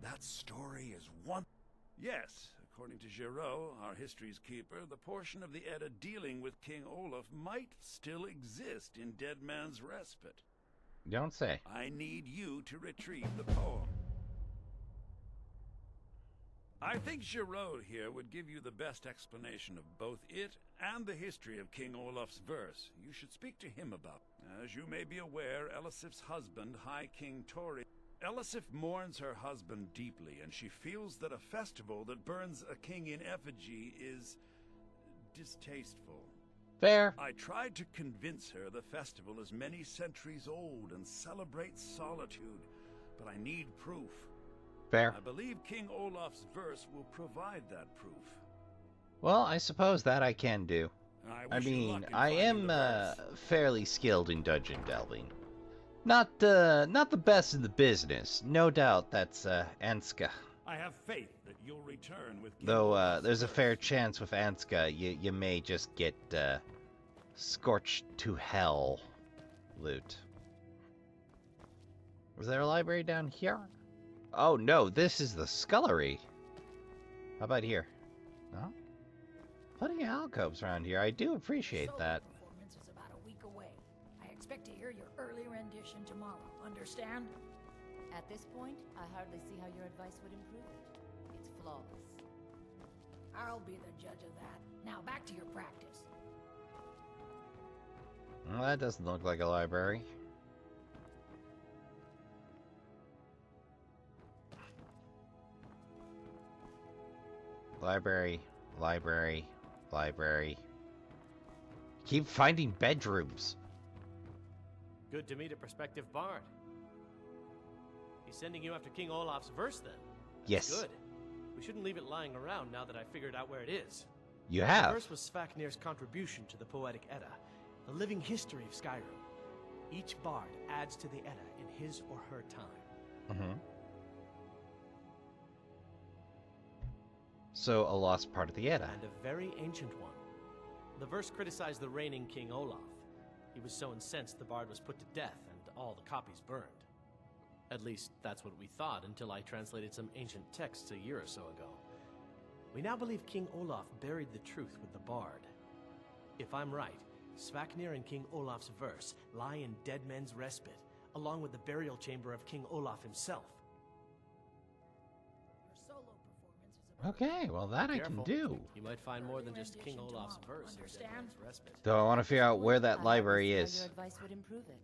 that story is one... Yes, according to Giraud, our history's keeper, the portion of the Edda dealing with King Olaf might still exist in Dead Man's Respite. Don't say. I need you to retrieve the poem. I think Giraud here would give you the best explanation of both it and the history of King Olaf's verse. You should speak to him about it. As you may be aware, Elisif's husband, High King Tori... Elisif mourns her husband deeply, and she feels that a festival that burns a king in effigy is... distasteful. Fair. I tried to convince her the festival is many centuries old and celebrates solitude, but I need proof. Fair. I believe King Olaf's verse will provide that proof. Well, I suppose that I can do. I wish you mean, luck in I finding am the verse. fairly skilled in dungeon delving. Not the best in the business. No doubt that's Anska. I have faith that you'll return with King Though Olaf's there's a verse. fair chance with Anska you may just get scorched to hell loot. Was there a library down here? Oh no, this is the scullery. How about here? No? Plenty of alcoves around here. I do appreciate that. Performance is about a week away. I expect to hear your early rendition tomorrow. Understand? At this point, I hardly see how your advice would improve it. It's flawless. I'll be the judge of that. Now back to your practice. Well, that doesn't look like a library. Library. Keep finding bedrooms. Good to meet a prospective bard. He's sending you after King Olaf's verse, then? Yes. Good. We shouldn't leave it lying around now that I figured out where it is. You The have. verse was Svafnir's contribution to the poetic Edda, the living history of Skyrim. Each bard adds to the Edda in his or her time. Mm-hmm. So, a lost part of the Edda. And a very ancient one. The verse criticized the reigning King Olaf. He was so incensed the bard was put to death and all the copies burned. At least, that's what we thought until I translated some ancient texts a year or so ago. We now believe King Olaf buried the truth with the bard. If I'm right, Svafnir and King Olaf's verse lie in Dead Men's Respite, along with the burial chamber of King Olaf himself. Your solo performance is about Okay, well that I Careful. can do. You might find more than just rendition King Olaf's tomorrow, verse in Dead understand? Men's Respite. Though I want to figure out where I that hardly library see how is. Your advice would improve it.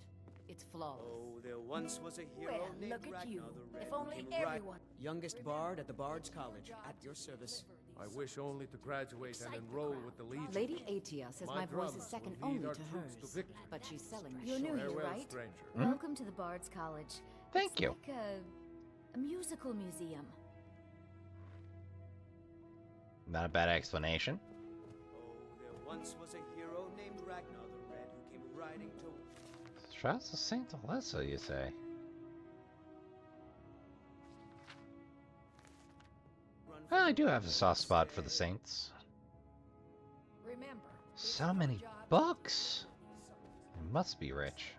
It's flawless. Oh, there once was a hero Well, named look at you. Ragnar the Red If who only came right- everyone... Youngest bard at the Bards College, at your service. I wish only to graduate and enroll with the Legion. Lady Atia says my voice is drums second will lead only our to troops hers, to victory. but she's selling the You're show. new here, Farewell, right? stranger. Welcome to the Bards College. Thank It's you. like a musical museum. Not a bad explanation. Oh, there once was a hero named Ragnar the Red who came riding to... Trials of Saint Alessa, you say? run Well, I from do the have a soft spot for the stay. Saints. Remember, So many books. It must be rich.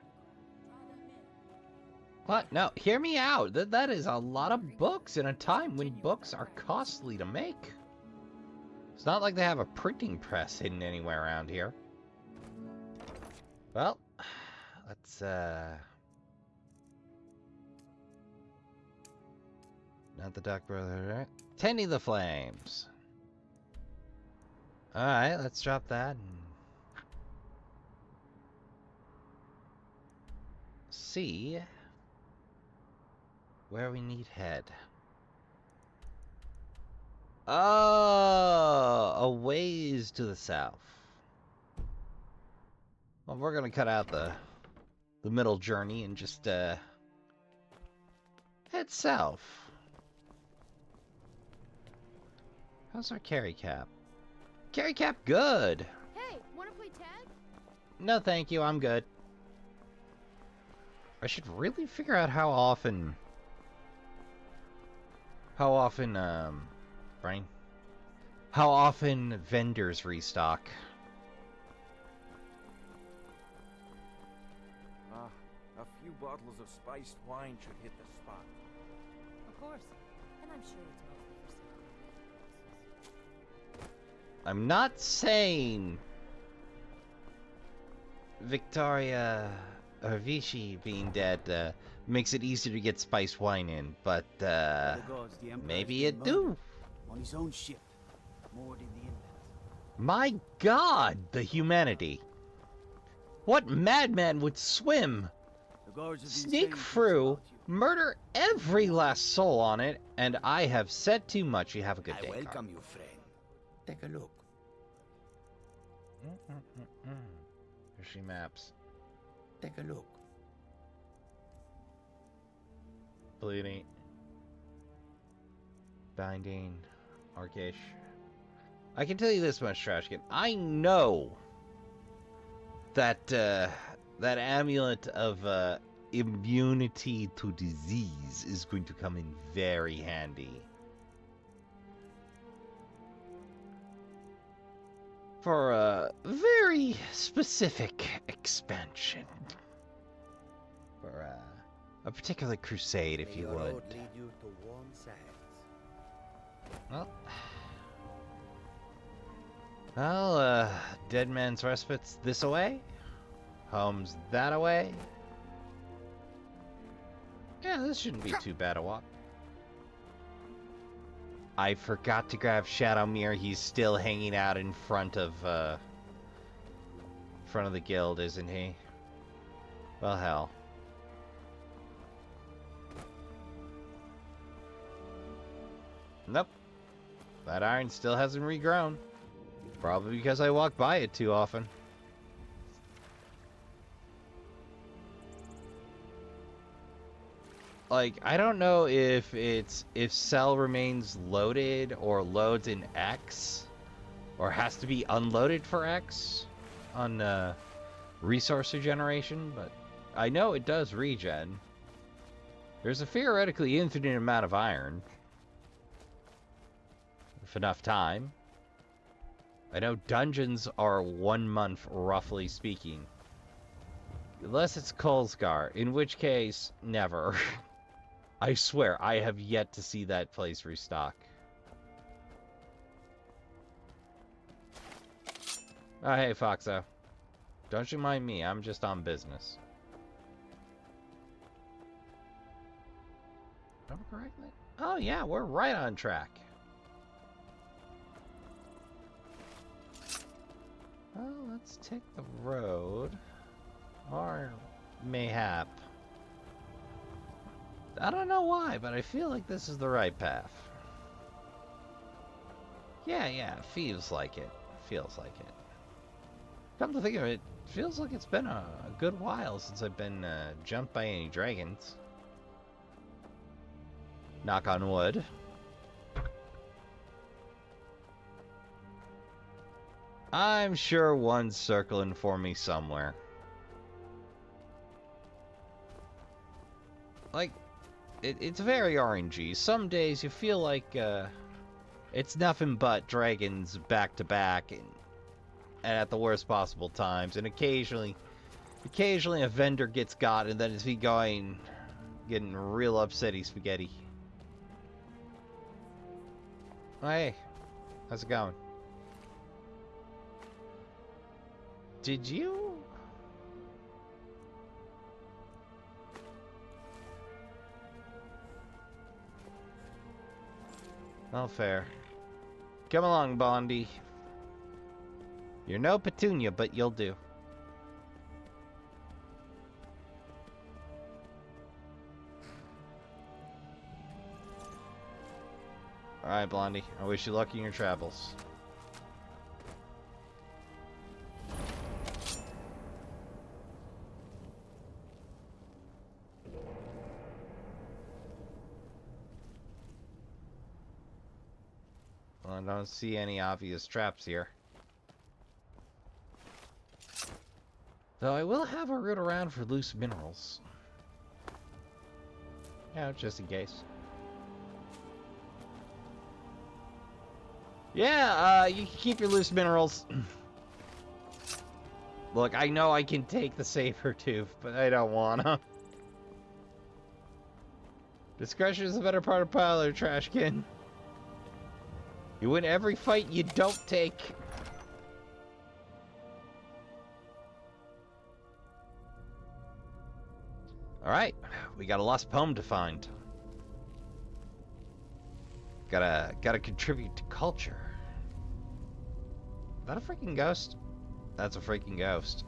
What? No, hear me out. That is a lot of books in a time when books are costly to make. It's not like they have a printing press hidden anywhere around here. Well, let's, not the Duck Brother, right? Tending the flames. Alright, let's drop that and see where we need head. Oh, a ways to the south. Well, we're gonna cut out the middle journey and just head south. How's our carry cap? Carry cap good. Hey, wanna play tag? No, thank you. I'm good. I should really figure out how often, Brian? How often vendors restock. A few bottles of spiced wine should hit the spot. Of course. And I'm sure it's mostly for sale. I'm not saying Victoria or Vichy being dead makes it easier to get spiced wine in, but maybe it do. On his own ship, moored in the inlet. My God, the humanity! What madman would swim, sneak through, murder every last soul on it, and I have said too much. You have a good day. I welcome you, friend. Take a look. Here she maps. Take a look. Bleeding. Binding. Arkish. I can tell you this much, Trashkin. I know that that amulet of immunity to disease is going to come in very handy. For a very specific expansion. For a particular crusade, if you would. Well, Dead Man's Respite's this away. Home's that away. Yeah, this shouldn't be too bad a walk. I forgot to grab Shadowmere. He's still hanging out in front of the guild, isn't he? Well, hell. Nope. That iron still hasn't regrown. Probably because I walk by it too often. Like, I don't know if cell remains loaded or loads in X, or has to be unloaded for X on resource regeneration, but I know it does regen. There's a theoretically infinite amount of iron. If enough time. I know dungeons are 1 month, roughly speaking. Unless it's Kolsgar, in which case, never. I swear, I have yet to see that place restock. Oh, hey, Foxo. Don't you mind me, I'm just on business. Remember correctly? Oh yeah, we're right on track. Well, let's take the road. Or mayhap. I don't know why, but I feel like this is the right path. Yeah, it feels like it. Feels like it. Come to think of it, feels like it's been a good while since I've been jumped by any dragons. Knock on wood. I'm sure one's circling for me somewhere. Like, it's very RNG. Some days you feel like it's nothing but dragons back to back and at the worst possible times. And occasionally a vendor gets got and then it's getting real upsetty spaghetti. Hey, how's it going? Did you? All fair. Come along, Bondi. You're no Petunia, but you'll do. Alright, Blondie. I wish you luck in your travels. Well, I don't see any obvious traps here. Though I will have a route around for loose minerals. Yeah, just in case. Yeah, you can keep your loose minerals. Look, I know I can take the saber tooth, but I don't wanna. Discretion is the better part of Pilar, Trashkin. You win every fight you don't take. Alright, we got a lost poem to find. Gotta contribute to culture. Is that a freaking ghost? That's a freaking ghost.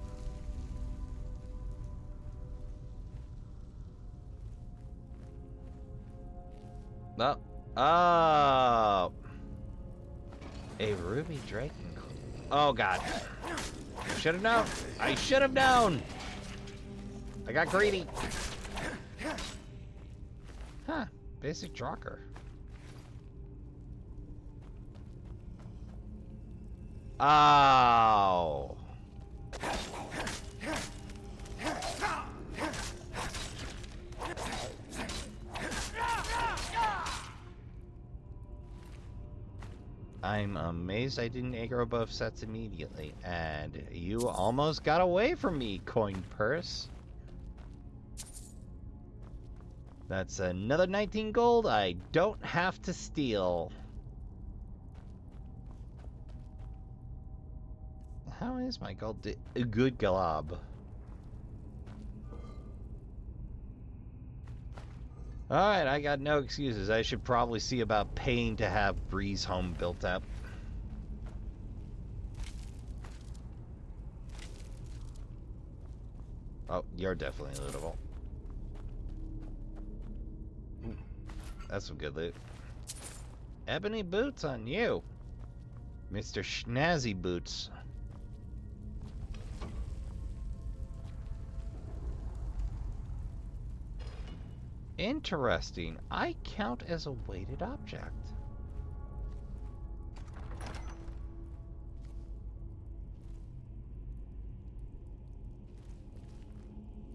No. Oh. A ruby dragon. Oh god. Should have known. I should have known. I got greedy. Huh. Basic Drocker. Oh. I'm amazed I didn't aggro both sets immediately, and you almost got away from me, coin purse. That's another 19 gold I don't have to steal. How is my gold? Good glob. Alright, I got no excuses. I should probably see about paying to have Bree's home built up. Oh, you're definitely lootable. Ooh, that's some good loot. Ebony boots on you, Mr. Schnazzy Boots. Interesting. I count as a weighted object.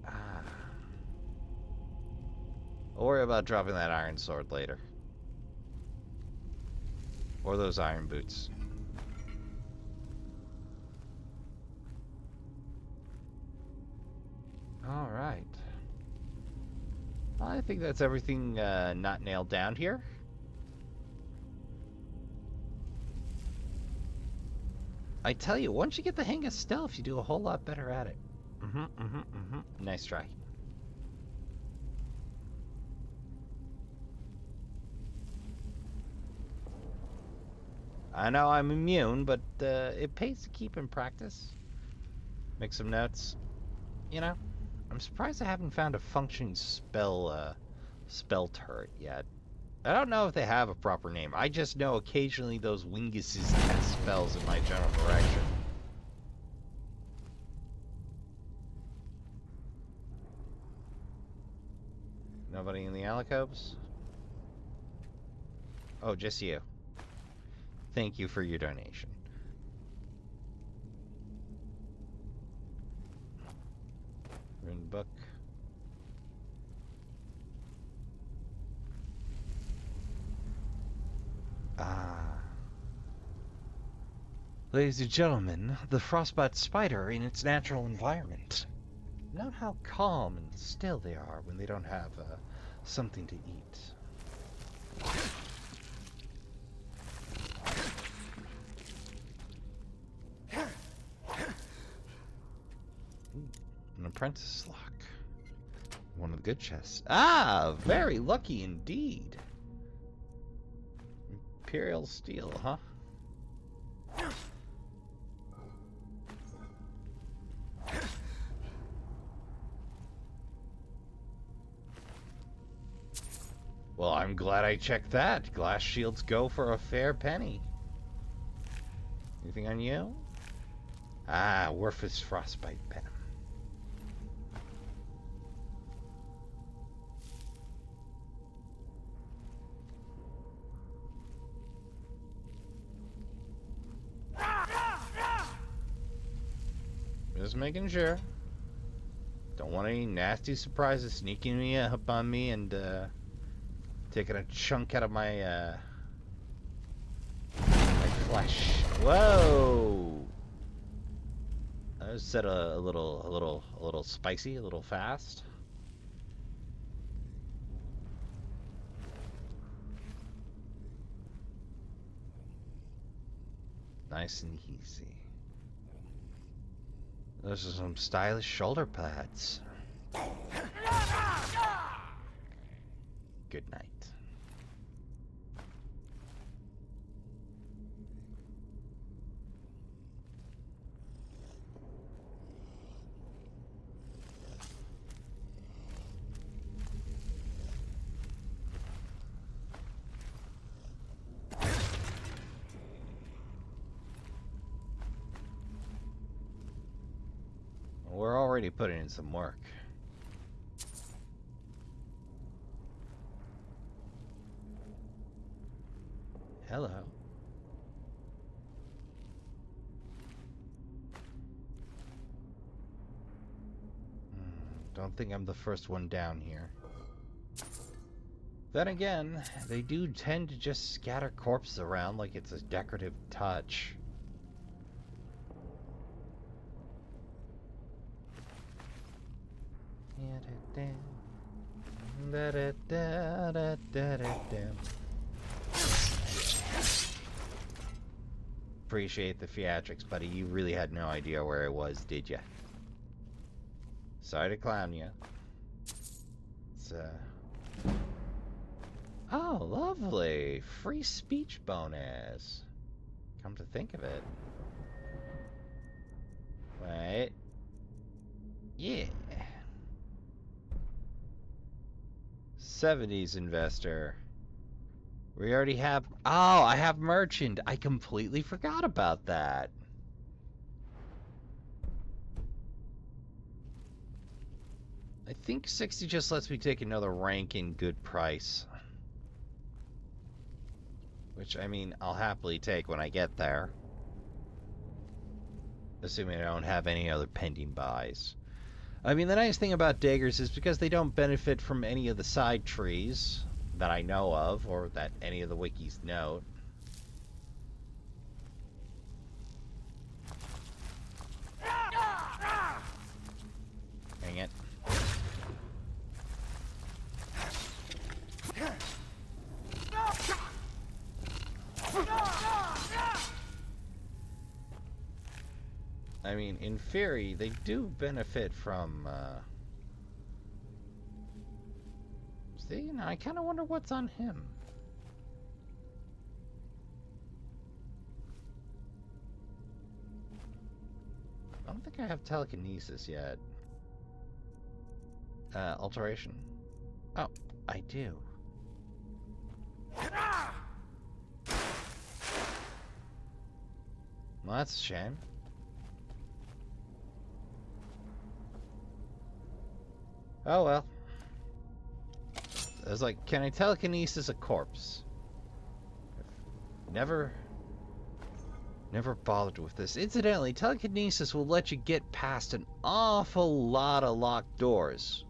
Ah. I'll worry about dropping that iron sword later. Or those iron boots. All right. I think that's everything not nailed down here. I tell you, once you get the hang of stealth, you do a whole lot better at it. Nice try. I know I'm immune, but it pays to keep in practice. Make some notes. You know? I'm surprised I haven't found a functioning spell turret yet. I don't know if they have a proper name. I just know occasionally those winguses cast spells in my general direction. Nobody in the alcoves? Oh, just you. Thank you for your donation. Rune book. Ladies and gentlemen, the frostbite spider in its natural environment. Note how calm and still they are when they don't have something to eat. apprentice lock. One of the good chests. Ah, very lucky indeed. Imperial steel, huh? Well, I'm glad I checked that. Glass shields go for a fair penny. Anything on you? Ah, Worf's frostbite venom. Just making sure. Don't want any nasty surprises sneaking me up on me and taking a chunk out of my my flesh. Whoa! I was set a little spicy, a little fast. Nice and easy. Those are some stylish shoulder pads. Good night. We're already putting in some work. Hello. Don't think I'm the first one down here. Then again, they do tend to just scatter corpses around like it's a decorative touch. Appreciate the theatrics, buddy. You really had no idea where it was, did ya? Sorry to clown you. It's, oh, lovely! Free speech bonus. Come to think of it. Wait. Yeah. 70s investor. We already have... Oh, I have merchant. I completely forgot about that. I think 60 just lets me take another rank in good price. Which, I mean, I'll happily take when I get there. Assuming I don't have any other pending buys. I mean, the nice thing about daggers is because they don't benefit from any of the side trees that I know of, or that any of the wikis note. Dang it. I mean, in theory, they do benefit from, see, you know, I kind of wonder what's on him. I don't think I have telekinesis yet. Alteration? Oh, I do. Well, that's a shame. Oh well. I was like, can I telekinesis a corpse? Never bothered with this. Incidentally, telekinesis will let you get past an awful lot of locked doors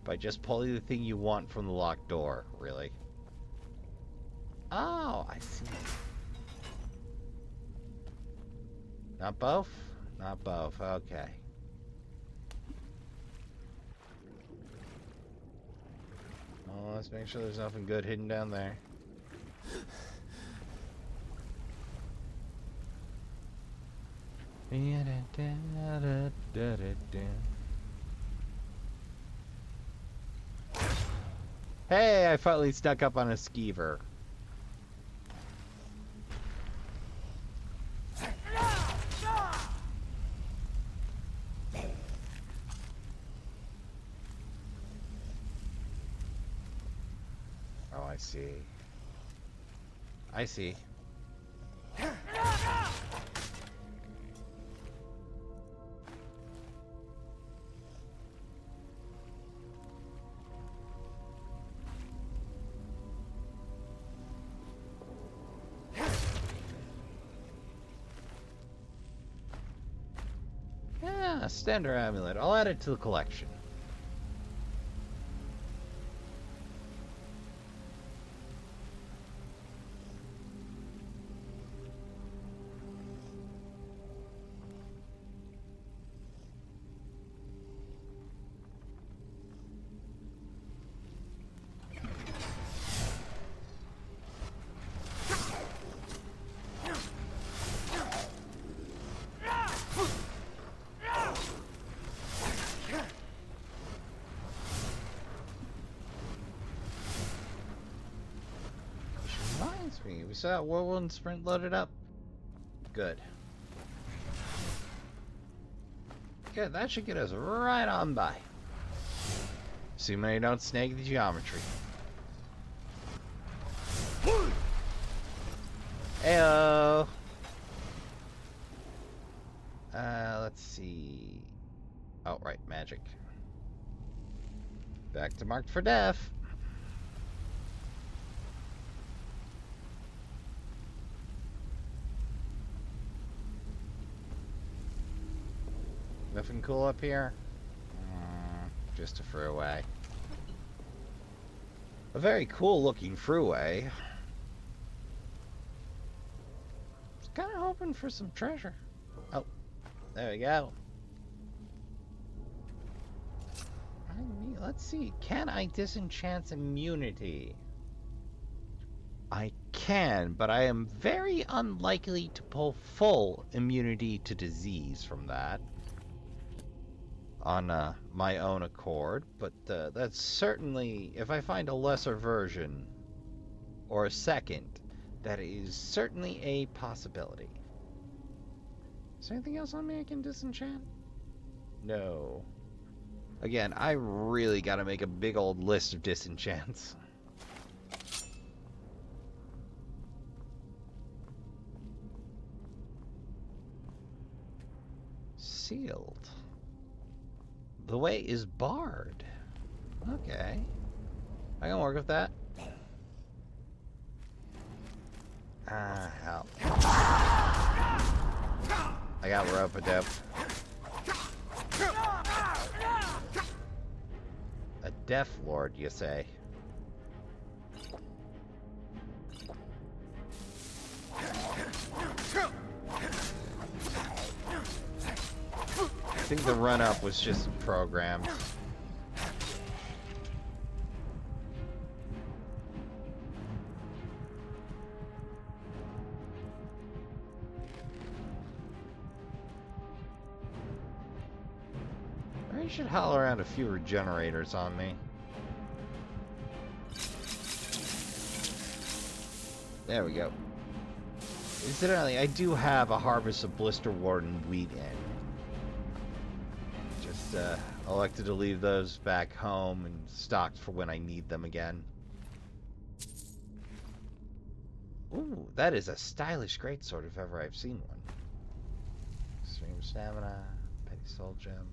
by just pulling the thing you want from the locked door, really. Oh, I see. Not both? Not both, okay. Well, let's make sure there's nothing good hidden down there. Hey, I finally snuck up on a skeever. Oh, I see. I see. Yeah, standard amulet. I'll add it to the collection. We saw that whirlwind sprint loaded up. Good. Good, that should get us right on by. Assuming I don't snag the geometry. Heyo! Let's see. Oh, right, magic. Back to marked for death. Nothing cool up here? Just a freeway. A very cool looking freeway. I was kind of hoping for some treasure. Oh, there we go. Let's see. Can I disenchant immunity? I can, but I am very unlikely to pull full immunity to disease from that. On my own accord, but that's certainly, if I find a lesser version or a second, that is certainly a possibility. Is there anything else on me I can disenchant? No. Again, I really gotta make a big old list of disenchants. Sealed. The way is barred. Okay. I can work with that. Ah, hell. I got rope-a-dope. A Death Lord, you say? I think the run-up was just programmed. I should haul around a few regenerators on me. There we go. Incidentally, I do have a Harvest of Blister Warden wheat in. Just elected to leave those back home and stocked for when I need them again. Ooh, that is a stylish greatsword if ever I've seen one. Extreme stamina, petty soul gem.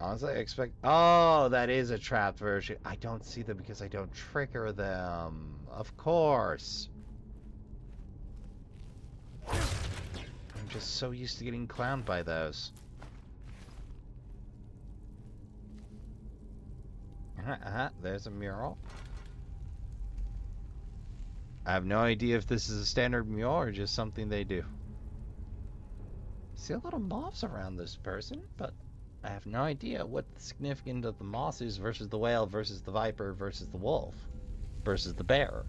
Honestly, I expect... Oh, that is a trapped version. I don't see them because I don't trigger them. Of course. I'm just so used to getting clowned by those. There's a mural. I have no idea if this is a standard mural or just something they do. See a lot of moths around this person, but I have no idea what the significance of the moss is versus the whale versus the viper versus the wolf versus the bear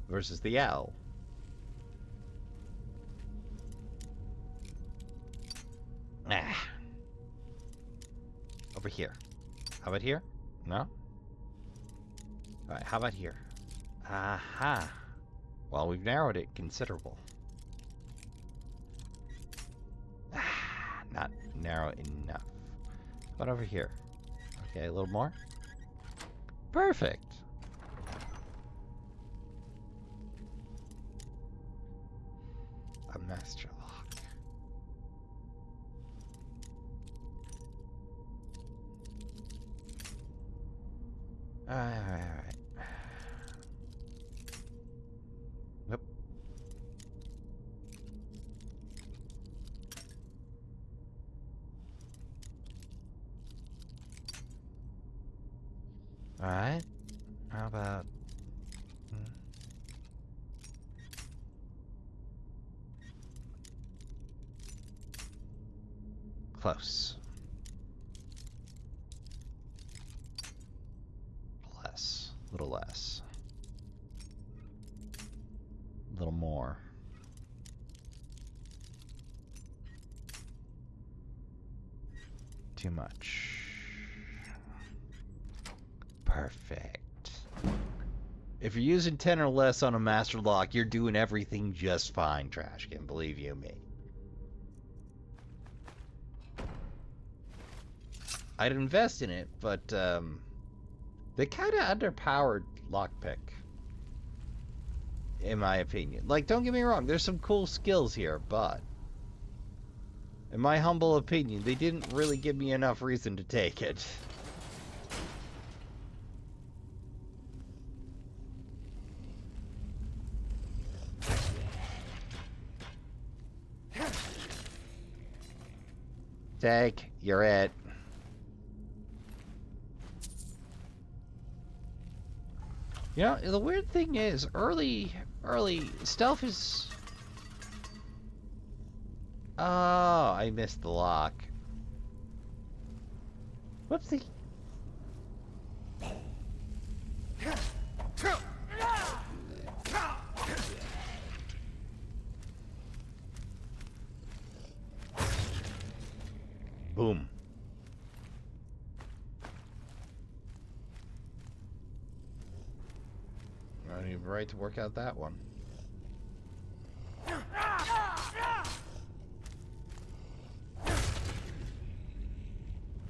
versus the owl. Ah. over here? How about here? No? Alright, how about here? Aha! Well, we've narrowed it considerable. Not narrow enough. How about over here? Okay, a little more. Perfect! A master lock. Alright. Yep. Alright. How about... Close. Less. A little less. A little more. Too much. Perfect. If you're using 10 or less on a master lock, you're doing everything just fine, Trashkin. Believe you me. I'd invest in it, but they kind of underpowered lockpick, in my opinion. Like, don't get me wrong, there's some cool skills here, but in my humble opinion, they didn't really give me enough reason to take it. Take, you're it. You know, the weird thing is, early stealth is... Oh, I missed the lock. Whoopsie. Boom. I don't even right to work out that one.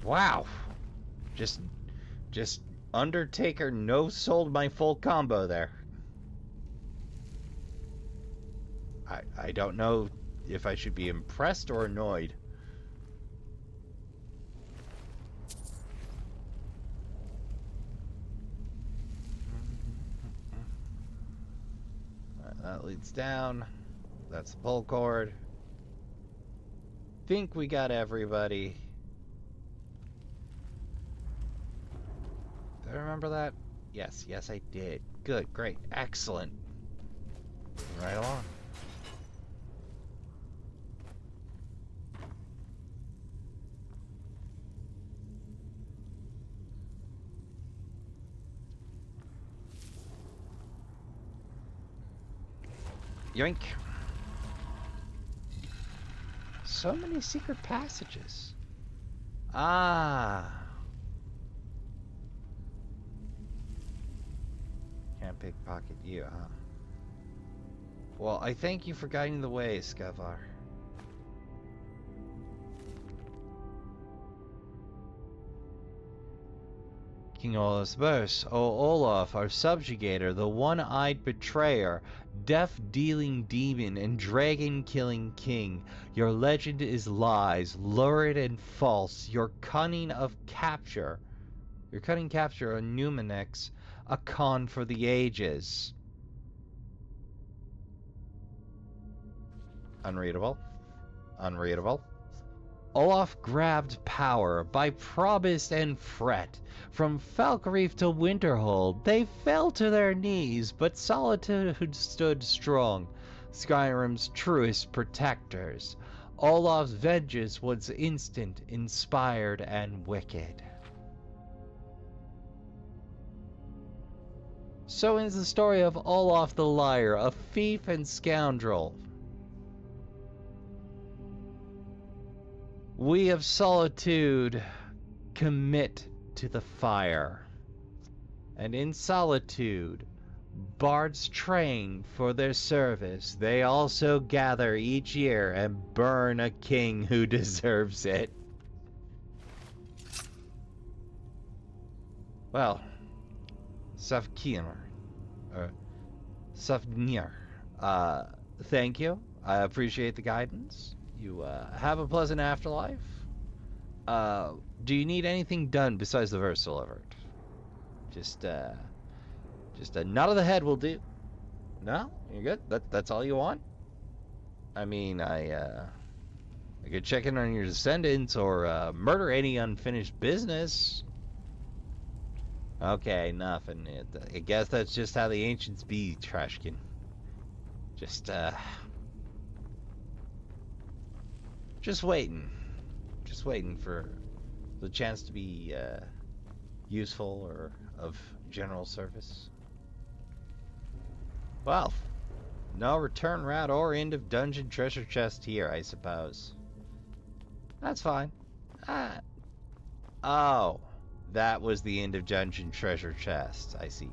Wow. Just Undertaker no-sold my full combo there. I don't know if I should be impressed or annoyed. That leads down. That's the pull cord. Think we got everybody. Did I remember that? Yes, I did. Good, great, excellent. Right along. Yoink. So many secret passages. Ah. Can't pickpocket you, huh? Well, I thank you for guiding the way, Skavar. King Olaf's verse, O Olaf, our subjugator, the one-eyed betrayer, death-dealing demon and dragon-killing king, your legend is lies, lurid and false, your cunning capture on Numenix, a con for the ages. Unreadable. Olaf grabbed power by promise and fret. From Falkreath to Winterhold, they fell to their knees, but solitude stood strong, Skyrim's truest protectors. Olaf's vengeance was instant, inspired, and wicked. So ends the story of Olaf the Liar, a thief and scoundrel. We of Solitude commit to the fire. And in solitude, bards train for their service. They also gather each year and burn a king who deserves it. Well, Safkir, or Safnir, thank you. I appreciate the guidance. You have a pleasant afterlife. Do you need anything done besides the verse delivered? Just a nod of the head will do. No? You're good? That's all you want? I mean, I could check in on your descendants or murder any unfinished business. Okay, nothing. I guess that's just how the ancients be, Trashkin. Just waiting. Just waiting for the chance to be useful or of general service. Well, no return route or end of dungeon treasure chest here, I suppose. That's fine. Oh, that was the end of dungeon treasure chest. I see.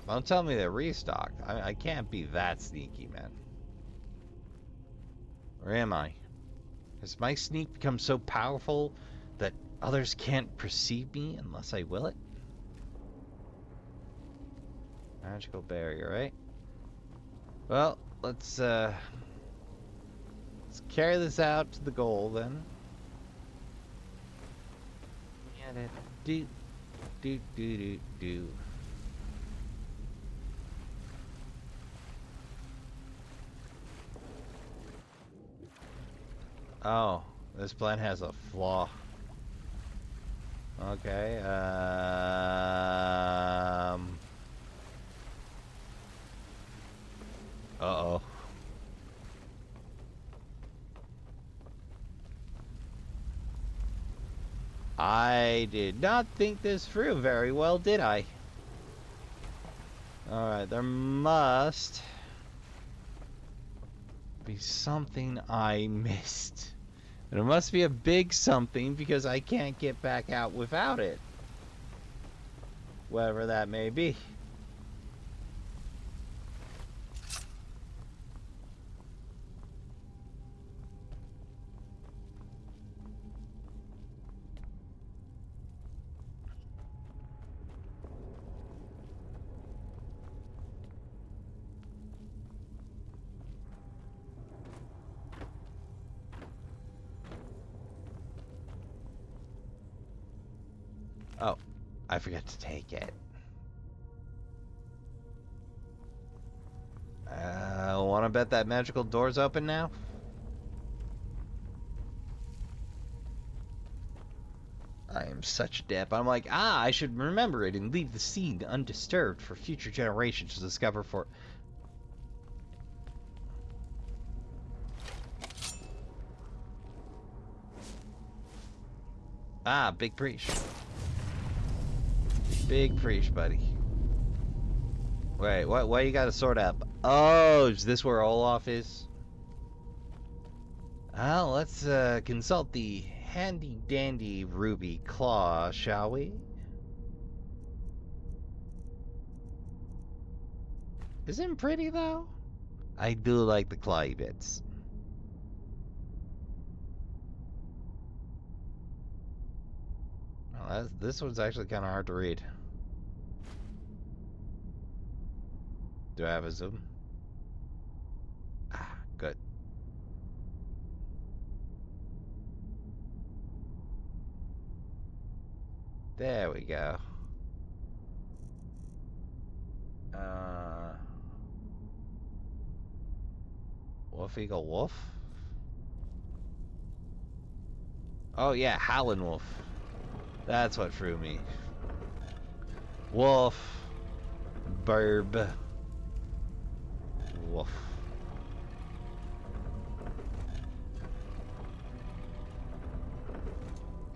Don't tell me they're restocked. I can't be that sneaky, man. Or am I? Has my sneak become so powerful that others can't perceive me unless I will it? Magical barrier, right? Well, let's carry this out to the goal then. Do. Oh, this plan has a flaw. Okay, uh-oh. I did not think this through very well, did I? Alright, there must be something I missed. There must be a big something because I can't get back out without it. Whatever that may be. Oh, I forgot to take it. Wanna bet that magical door's open now? I am such a dip. I'm like, I should remember it and leave the scene undisturbed for future generations to discover for... Big breach. Big preach, buddy. Wait, why you got a sword up? Oh, is this where Olaf is? Well, let's consult the handy-dandy ruby claw, shall we? Isn't pretty, though? I do like the clawy bits. Well, this one's actually kind of hard to read. Do I have a zoom? Good. There we go. Wolf Eagle Wolf? Oh yeah, Howlin' Wolf. That's what threw me. Wolf. Burb. Wolf.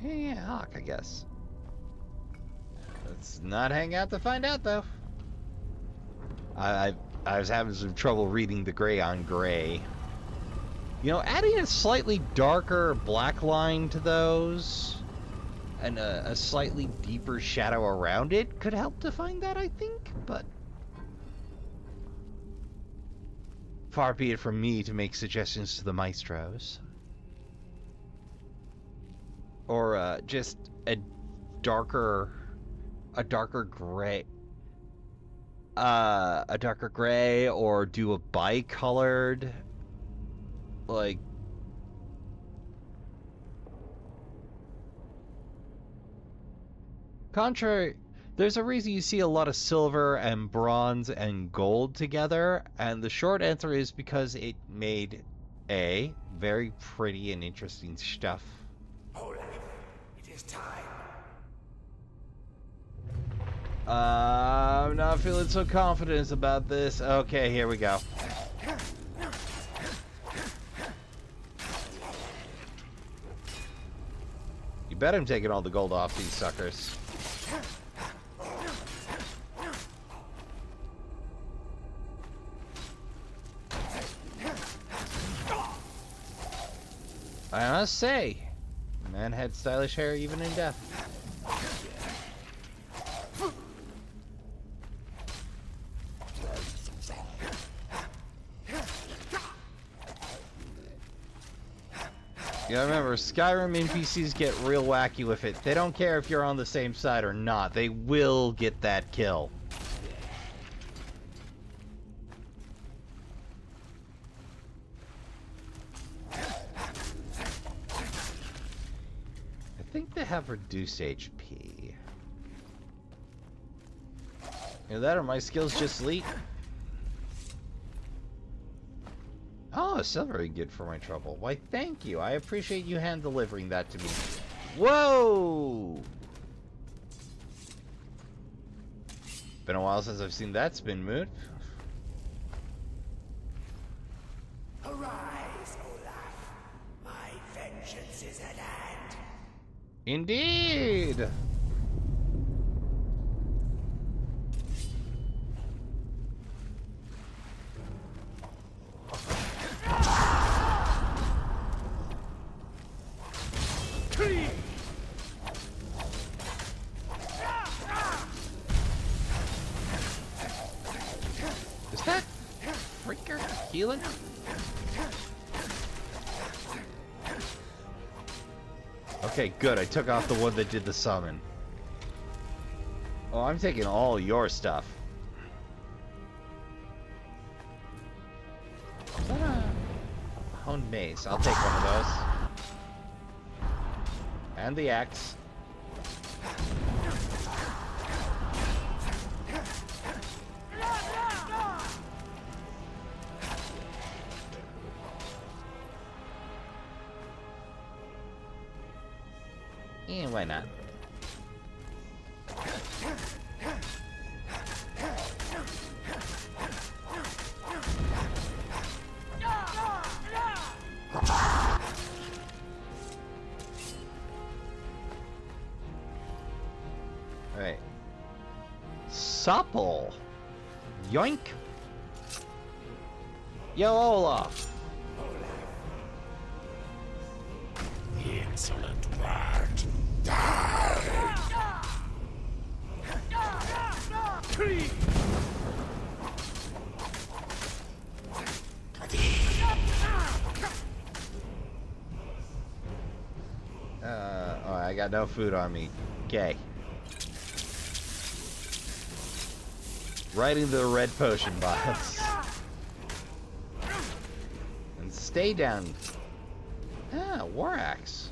Yeah, hawk, I guess. Let's not hang out to find out, though. I was having some trouble reading the gray on gray. You know, adding a slightly darker black line to those and a slightly deeper shadow around it could help define that, I think, but far be it from me to make suggestions to the maestros. Or just a darker gray. A darker gray, or do a bicolored, like, contrary, there's a reason you see a lot of silver and bronze and gold together, and the short answer is because it made A, very pretty and interesting stuff. Olaf, it is time. I'm not feeling so confident about this. Okay, here we go. You bet I'm taking all the gold off these suckers. I must say, man had stylish hair even in death. Yeah, remember, Skyrim NPCs get real wacky with it. They don't care if you're on the same side or not. They will get that kill. I think they have reduced HP. Either that or my skills just leak. Oh, silver good for my trouble. Why, thank you. I appreciate you hand delivering that to me. Whoa! Been a while since I've seen that spin move. Arise, Olaf. My vengeance is at hand. Indeed! Is that freaker healing? Okay, good. I took off the one that did the summon. Oh, I'm taking all your stuff. Is that a honed mace? I'll take one of those. And the axe. Yeah, why not? Alright. Supple. Yoink. Yo, Olaf. Insolent word. Die! Tree! Oh, I got no food on me. Okay. Right into the red potion box. And stay down. Ah, war axe.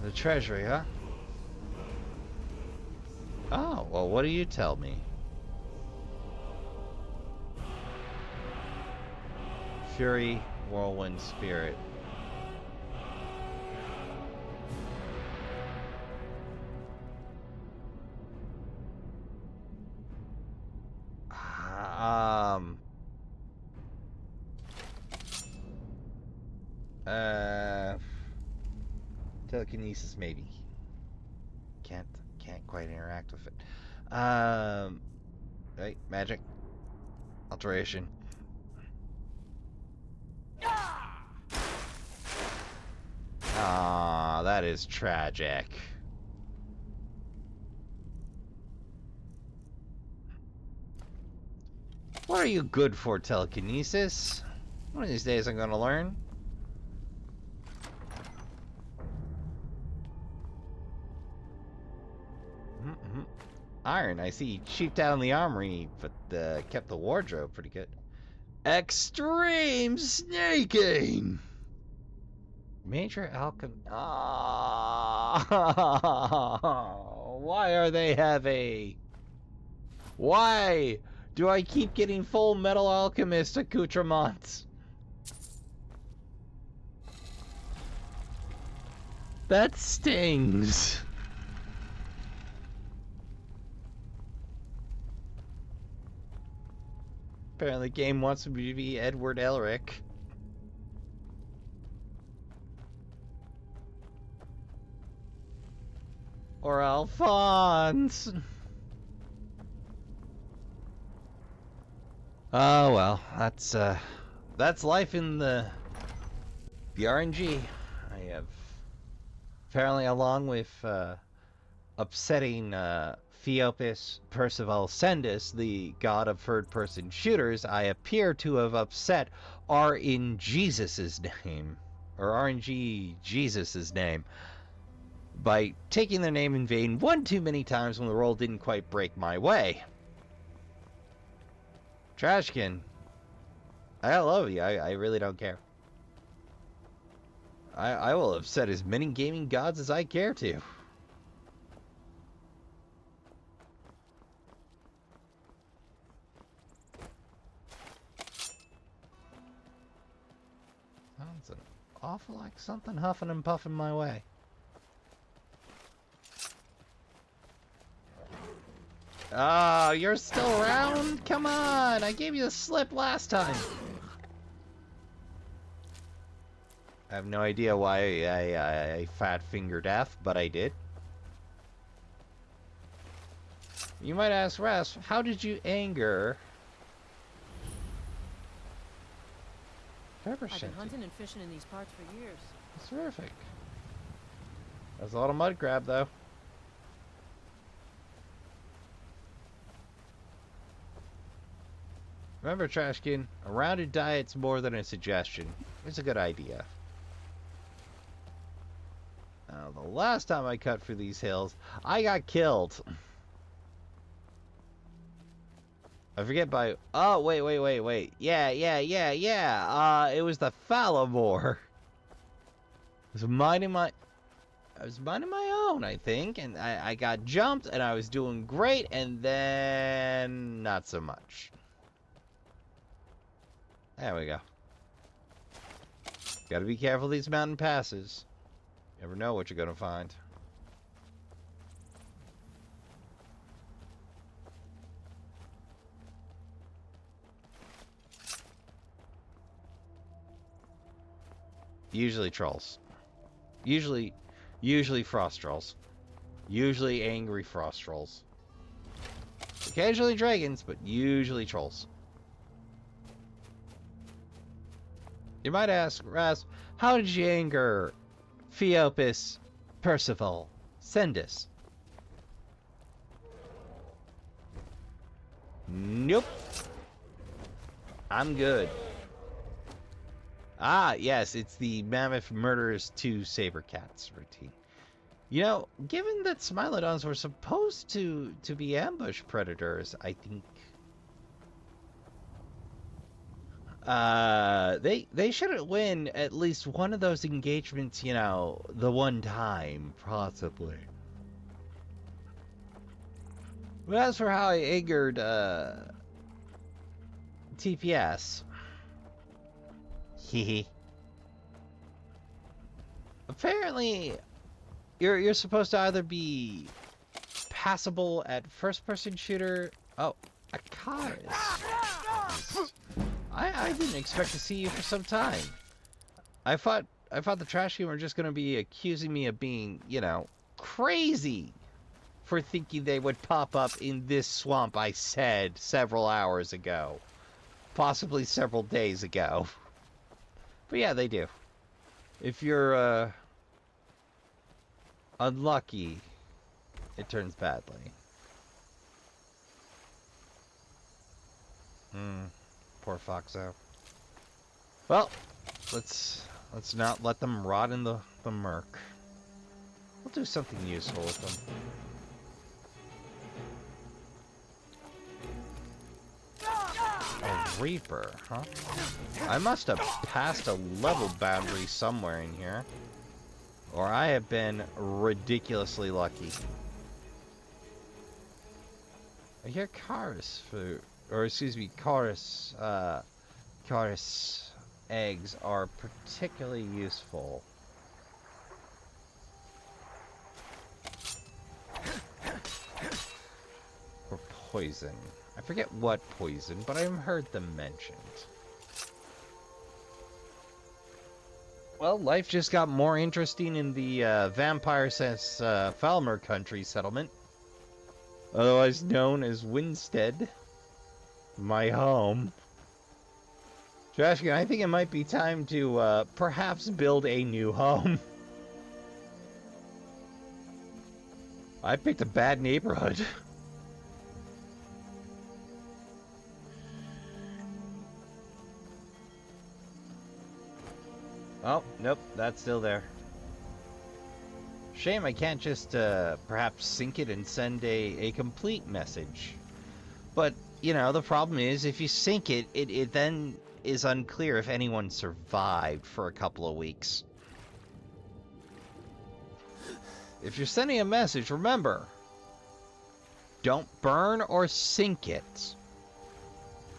The treasury, huh? Oh, well, what do you tell me? Fury, whirlwind, spirit. Telekinesis, maybe. Can't quite interact with it. Right, magic. Alteration. Ah, that is tragic. What are you good for, telekinesis? One of these days I'm gonna learn. Iron, I see you cheaped out on the armory, but kept the wardrobe pretty good. Extreme snaking! Major alchemy. Oh, why are they heavy? Why do I keep getting full metal alchemist accoutrements? That stings. Apparently the game wants me to be Edward Elric. Or Alphonse. Oh well, that's life in the RNG. I have apparently, along with upsetting Theopis Percival Sendus, the god of third-person shooters, I appear to have upset RNGesus's name, or RNG Jesus's name, by taking their name in vain one too many times when the roll didn't quite break my way. Trashkin, I love you. I really don't care. I will upset as many gaming gods as I care to. Sounds an awful like something huffing and puffing my way. Oh, you're still around? Come on! I gave you the slip last time! I have no idea why I fat-fingered F, but I did. You might ask, Rasp, how did you anger... I've been hunting and fishing in these parts for years. That's terrific. That's a lot of mud crab, though. Remember, Trashkin, a rounded diet's more than a suggestion. It's a good idea. Now, the last time I cut through these hills, I got killed. I forget by... Oh, wait. Yeah. It was the Fallamore. I was minding my own, I think, and I got jumped, and I was doing great, and then... not so much. There we go. Gotta be careful of these mountain passes. You never know what you're gonna find. Usually trolls. Usually frost trolls. Usually angry frost trolls. Occasionally dragons, but usually trolls. You might ask, Rasp, how did you anger Theopis Percival Sendus? Nope. I'm good. Ah, yes, it's the Mammoth Murders 2 Saber Cats routine. You know, given that Smilodons were supposed to be ambush predators, I think... they shouldn't win at least one of those engagements, you know, the one time, possibly. But as for how I angered, TPS... Hehe. Apparently, you're supposed to either be passable at first-person shooter... Oh, Akaris. I didn't expect to see you for some time. I thought the Trashkin were just going to be accusing me of being, you know, crazy for thinking they would pop up in this swamp I said several hours ago. Possibly several days ago. But yeah, they do. If you're, unlucky, it turns badly. Poor Foxo. Well, let's not let them rot in the murk. We'll do something useful with them. A Reaper, huh? I must have passed a level boundary somewhere in here. Or I have been ridiculously lucky. I hear Chorus food, or excuse me, Chorus eggs are particularly useful. For poison. I forget what poison, but I've heard them mentioned. Well, life just got more interesting in the Vampire Says Falmer Country settlement. Otherwise known as Winstead. My home. Trashkin, I think it might be time to perhaps build a new home. I picked a bad neighborhood. Oh, nope, that's still there. Shame I can't just perhaps sync it and send a complete message. But, you know, the problem is if you sync it, it then is unclear if anyone survived for a couple of weeks. If you're sending a message, remember, don't burn or sync it.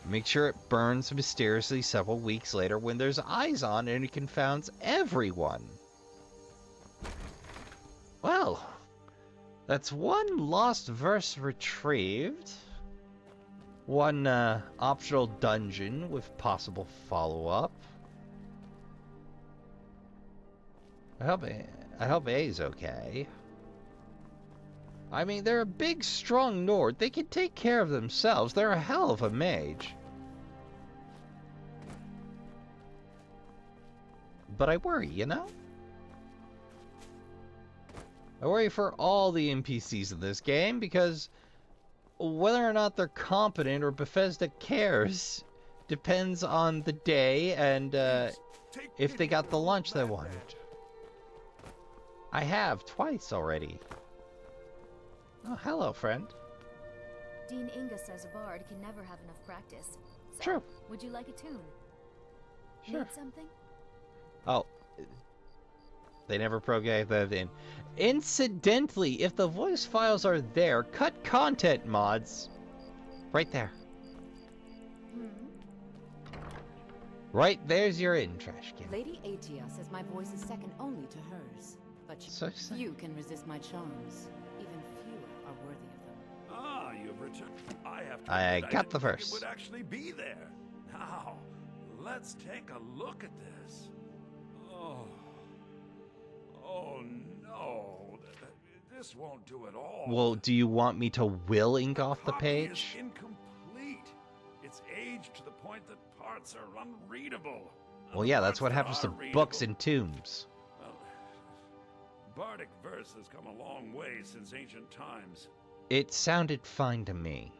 Make sure it burns mysteriously several weeks later when there's eyes on and it confounds everyone. Well, that's one lost verse retrieved. One optional dungeon with possible follow-up. I hope A's okay. I mean, they're a big, strong Nord. They can take care of themselves. They're a hell of a mage. But I worry, you know? I worry for all the NPCs in this game, because whether or not they're competent or Bethesda cares depends on the day and if they got the lunch they wanted. I have, twice already. Oh, hello, friend. Dean Inga says a bard can never have enough practice. So, True. would you like a tune? Sure. Need something? Oh. They never programmed that in. Incidentally, if the voice files are there, cut content mods. Right there. Right there's your in, Trashkin. Lady Atia says my voice is second only to hers. But few can resist my charms. Even fewer are worthy of them. Ah, you've returned. I have to I admit, got the didn't think verse. it would actually be there. Now, let's take a look at this. Oh no, this won't do at all. Well, do you want me to will ink off the Copy page? is incomplete. It's aged to the point that parts are unreadable. Well, yeah, that's what happens to books and tombs. Well, bardic verse has come a long way since ancient times. It sounded fine to me.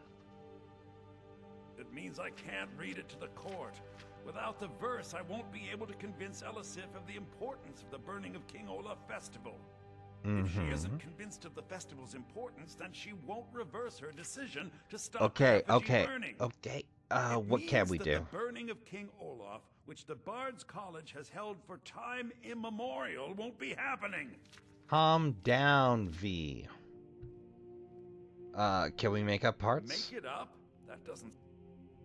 It means I can't read it to the court. Without the verse, I won't be able to convince Elisif of the importance of the burning of King Olaf festival. If she isn't convinced of the festival's importance, then she won't reverse her decision to stop Okay, effigy burning. okay. What can we do? The burning of King Olaf, which the Bards College has held for time immemorial, won't be happening. Calm down, V. Can we make up parts? Make it up? That doesn't...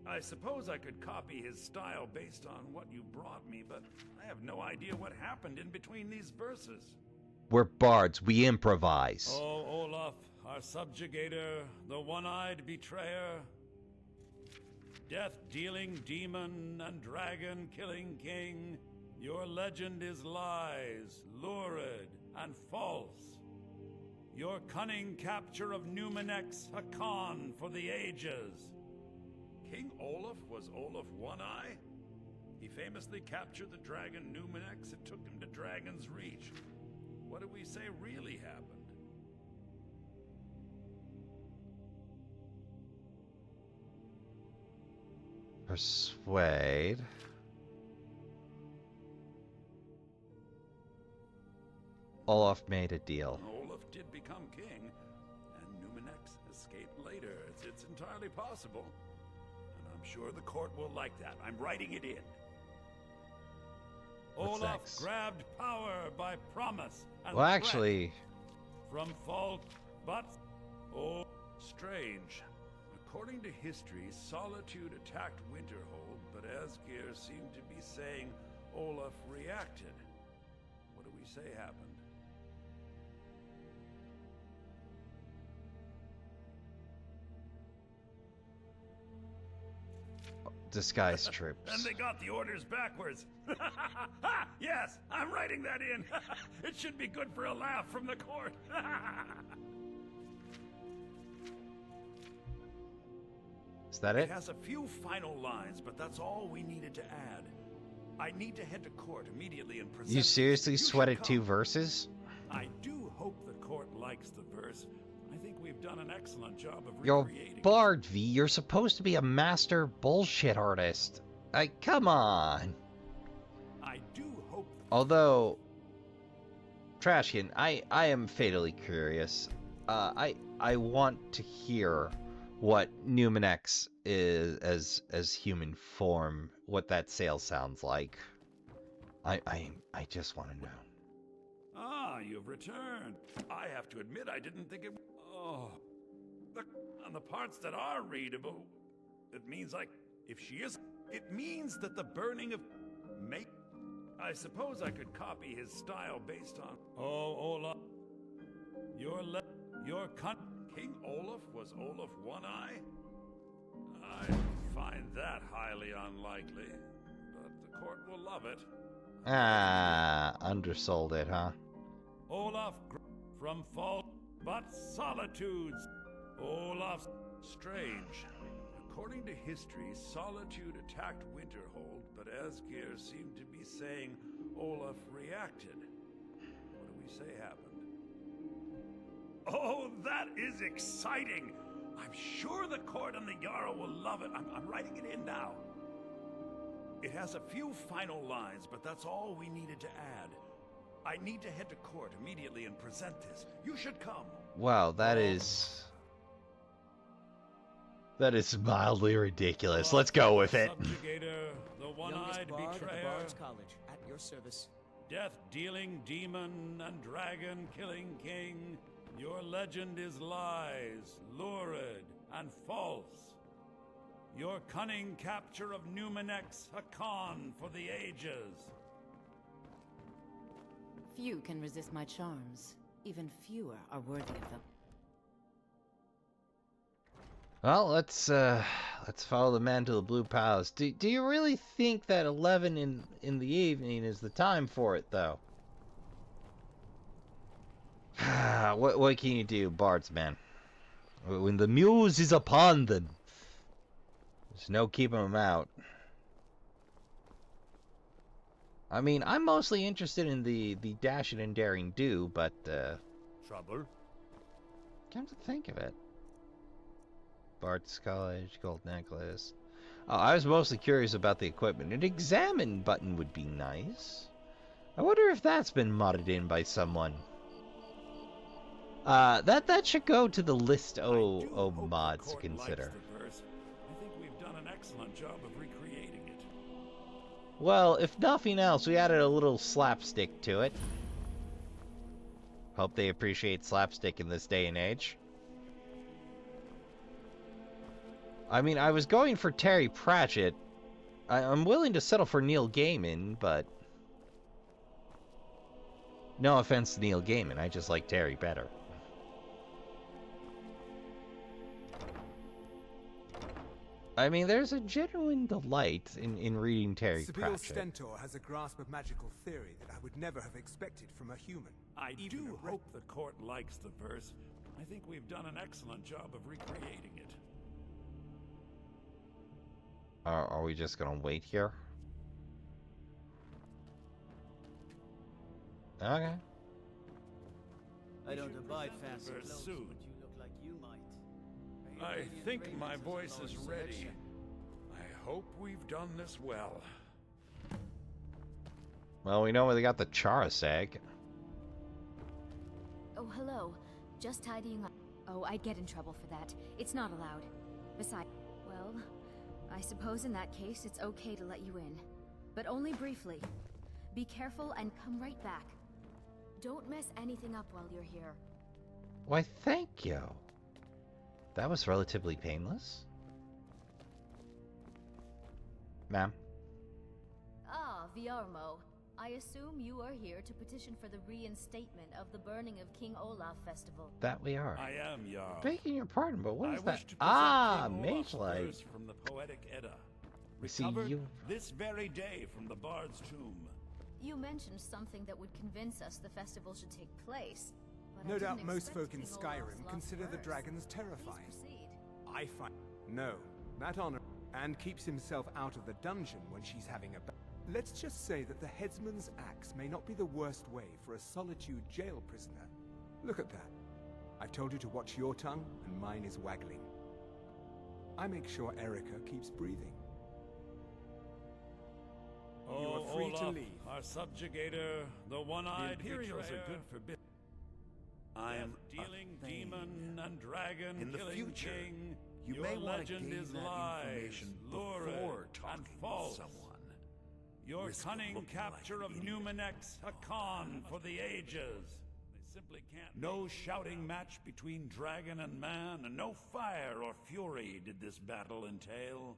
I suppose I could copy his style based on what you brought me, but I have no idea what happened in between these verses. We're bards. We improvise. Oh, Olaf, our subjugator, the one-eyed betrayer, death-dealing demon and dragon-killing king, your legend is lies, lurid, and false. Your cunning capture of Numenex, a con for the ages. King Olaf was Olaf One-Eye? He famously captured the dragon Numenex and took him to Dragon's Reach. What do we say really happened? Persuade. Olaf made a deal. Olaf did become king, and Numenex escaped later. It's entirely possible. And I'm sure the court will like that. I'm writing it in. What's Olaf next? grabbed power by promise and Well, threat actually, from fault, but oh, strange. According to history, Solitude attacked Winterhold, but Asgeir seemed to be saying Olaf reacted. What do we say happened? disguised troops. And they got the orders backwards. Yes, I'm writing that in. It should be good for a laugh from the court. Is that it? It has a few final lines, but that's all we needed to add. I need to head to court immediately and present. You seriously You should sweated come. 2 verses? I do hope the court likes the verse. I think we've done an excellent job of You're recreating. Bard, V. You're supposed to be a master bullshit artist. Come on. I do hope. Although, Trashkin, I am fatally curious. I want to hear what Numenex is as human form, what that sail sounds like. I just want to know. Ah, you've returned. I have to admit, I didn't think it. Oh, on the parts that are readable, it means like if she is. It means that the burning of make. I suppose I could copy his style based on. Oh, Olaf, your King Olaf was Olaf One-Eye. I find that highly unlikely, but the court will love it. Undersold it, huh? Olaf from fault, but solitudes. Olaf strange. According to history, Solitude attacked Winterhold, but Asgeir seemed to be saying Olaf reacted. What do we say happened? Oh, that is exciting! I'm sure the court and the Jarl will love it. I'm writing it in now. It has a few final lines, but that's all we needed to add. I need to head to court immediately and present this. You should come. Wow, that is mildly ridiculous. Let's go with it. Subjugator, the one-eyed Youngest bard at the betrayer, Bards College, at your service. death-dealing demon and dragon-killing king. Your legend is lies, lurid, and false. Your cunning capture of Numenex, a con for the ages. Few can resist my charms. Even fewer are worthy of them. Well, let's follow the man to the Blue Palace. Do you really think that 11 in the evening is the time for it, though? What can you do, bards, man? When the muse is upon them, there's no keeping them out. I mean, I'm mostly interested in the dashing and daring do, but Trouble? come to think of it. Bard's College, gold necklace. Oh, I was mostly curious about the equipment. An examine button would be nice. I wonder if that's been modded in by someone. That should go to the list of mods to consider. I think we've done an excellent job of recreating it. Well, if nothing else, we added a little slapstick to it. Hope they appreciate slapstick in this day and age. I mean, I was going for Terry Pratchett. I'm willing to settle for Neil Gaiman, but... no offense to Neil Gaiman, I just like Terry better. I mean, there's a genuine delight in reading Terry Sibyl Pratchett. Stentor has a grasp of magical theory that I would never have expected from a human. I do hope the court likes the verse. I think we've done an excellent job of recreating it. Are we just gonna wait here? Okay. I don't abide fancy Very clothes, soon. but you look like you might. I think my voice is ready. I hope we've done this well. Well, we know where they got the Charasag. Oh, hello. Just tidying up. Oh, I'd get in trouble for that. It's not allowed. Besides, well, I suppose in that case it's okay to let you in. But only briefly. Be careful and come right back. Don't mess anything up while you're here. Why, thank you. That was relatively painless. Ma'am? Ah, Viarmo. I assume you are here to petition for the reinstatement of the burning of King Olaf Festival. That we are. I am Jarl. Begging your pardon, but what is that? Wish to present Ah, King Mage Olaf's Light. verse from the Poetic Edda. See, Recovered you... this very day from the Bard's tomb. You mentioned something that would convince us the festival should take place. But No I doubt didn't most expect folk in King Olaf's Skyrim lost consider the verse. dragons Please terrifying. proceed. I find... No, that honor... And keeps himself out of the dungeon when she's having a... Let's just say that the headsman's axe may not be the worst way for a solitude jail prisoner. Look at that. I've told you to watch your tongue, and mine is waggling. I make sure Erica keeps breathing. You are free to Olaf, leave. our subjugator, the one-eyed Imperials are good for business. I am dealing demon and dragon In the killing future, king. you Your may want to legend gain is that lies, information lurid, before talking and with false. someone. Your Risk of cunning looking capture like of an idiot. Numenex, a con for the ages. They simply can't. No shouting match between dragon and man, and no fire or fury did this battle entail.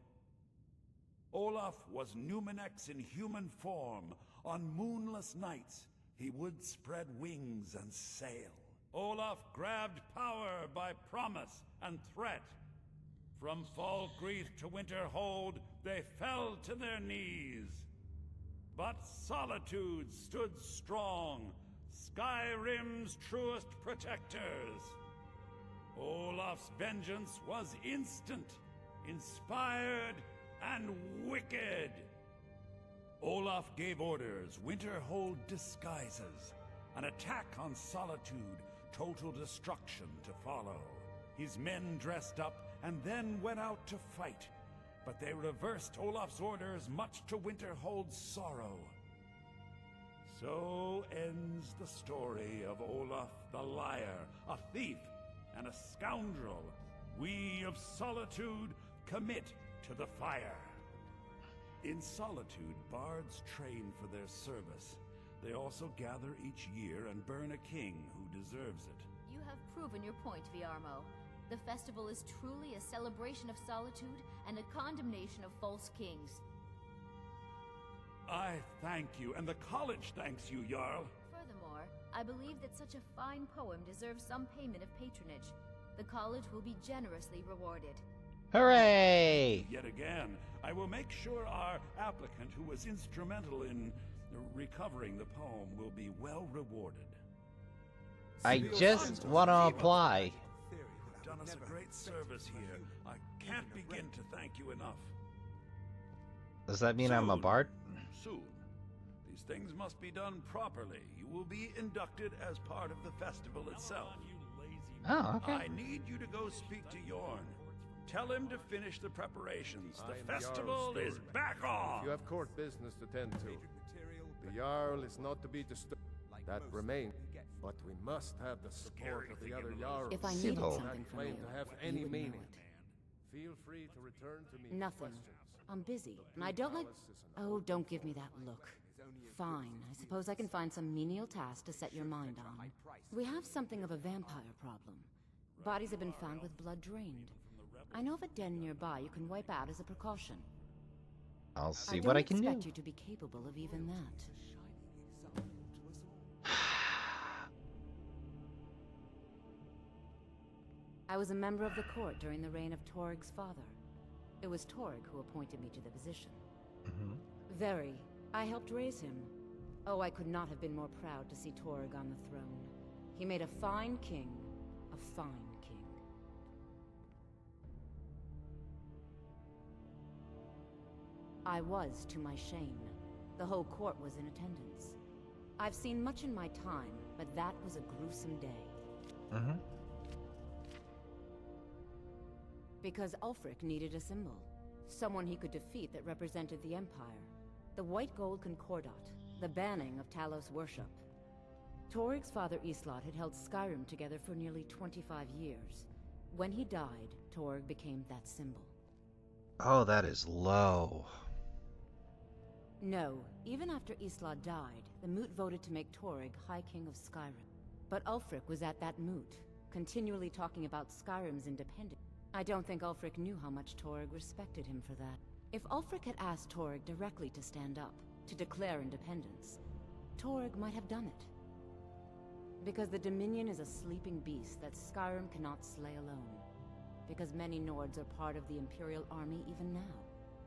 Olaf was Numenex in human form. On moonless nights, he would spread wings and sail. Olaf grabbed power by promise and threat. From Falkreath to Winterhold, they fell to their knees. But Solitude stood strong, Skyrim's truest protectors. Olaf's vengeance was instant, inspired, and wicked. Olaf gave orders, Winterhold disguises, an attack on Solitude, total destruction to follow. His men dressed up and then went out to fight, but they reversed Olaf's orders, much to Winterhold's sorrow. So ends the story of Olaf the Liar, a thief and a scoundrel. We of Solitude commit to the fire. In Solitude, bards train for their service. They also gather each year and burn a king who deserves it. You have proven your point, Viarmo. The festival is truly a celebration of solitude and a condemnation of false kings. I thank you, and the college thanks you, Jarl. Furthermore, I believe that such a fine poem deserves some payment of patronage. The college will be generously rewarded. Hooray! Yet again, I will make sure our applicant who was instrumental in recovering the poem will be well rewarded. I just want to apply. You've done us a great service here. I can't begin to thank you enough. Does that mean I'm a bard? Soon. These things must be done properly. You will be inducted as part of the festival itself. Oh, okay. I need you to go speak to Yorn. Tell him to finish the preparations. The I am festival Jarl's is steward. back on! If you have court business to tend to, the Jarl is not to be disturbed. That remains. But we must have the support of the other Jarls. If I needed Civil. something from claim you, to have you any would know meaning. it. Feel free to return to me. with Nothing. questions. I'm busy, and I don't like... Oh, don't give me that look. Fine, I suppose I can find some menial task to set your mind on. We have something of a vampire problem. Bodies have been found with blood drained. I know of a den nearby you can wipe out as a precaution. I'll see what I can don't do. expect you to be capable of even that. I was a member of the court during the reign of Torig's father. It was Torg who appointed me to the position. Mm-hmm. Very. I helped raise him. Oh, I could not have been more proud to see Torg on the throne. He made a fine king. A fine king. I was, to my shame. The whole court was in attendance. I've seen much in my time, but that was a gruesome day. Mm-hmm. Because Ulfric needed a symbol. Someone he could defeat that represented the Empire. The White Gold Concordat. The banning of Talos worship. Torig's father Islot had held Skyrim together for nearly 25 years. When he died, Torig became that symbol. Oh, that is low. No, even after Islot died, the Moot voted to make Torig High King of Skyrim. But Ulfric was at that Moot, continually talking about Skyrim's independence. I don't think Ulfric knew how much Torig respected him for that. If Ulfric had asked Torig directly to stand up, to declare independence, Torig might have done it. Because the Dominion is a sleeping beast that Skyrim cannot slay alone. Because many Nords are part of the Imperial Army even now.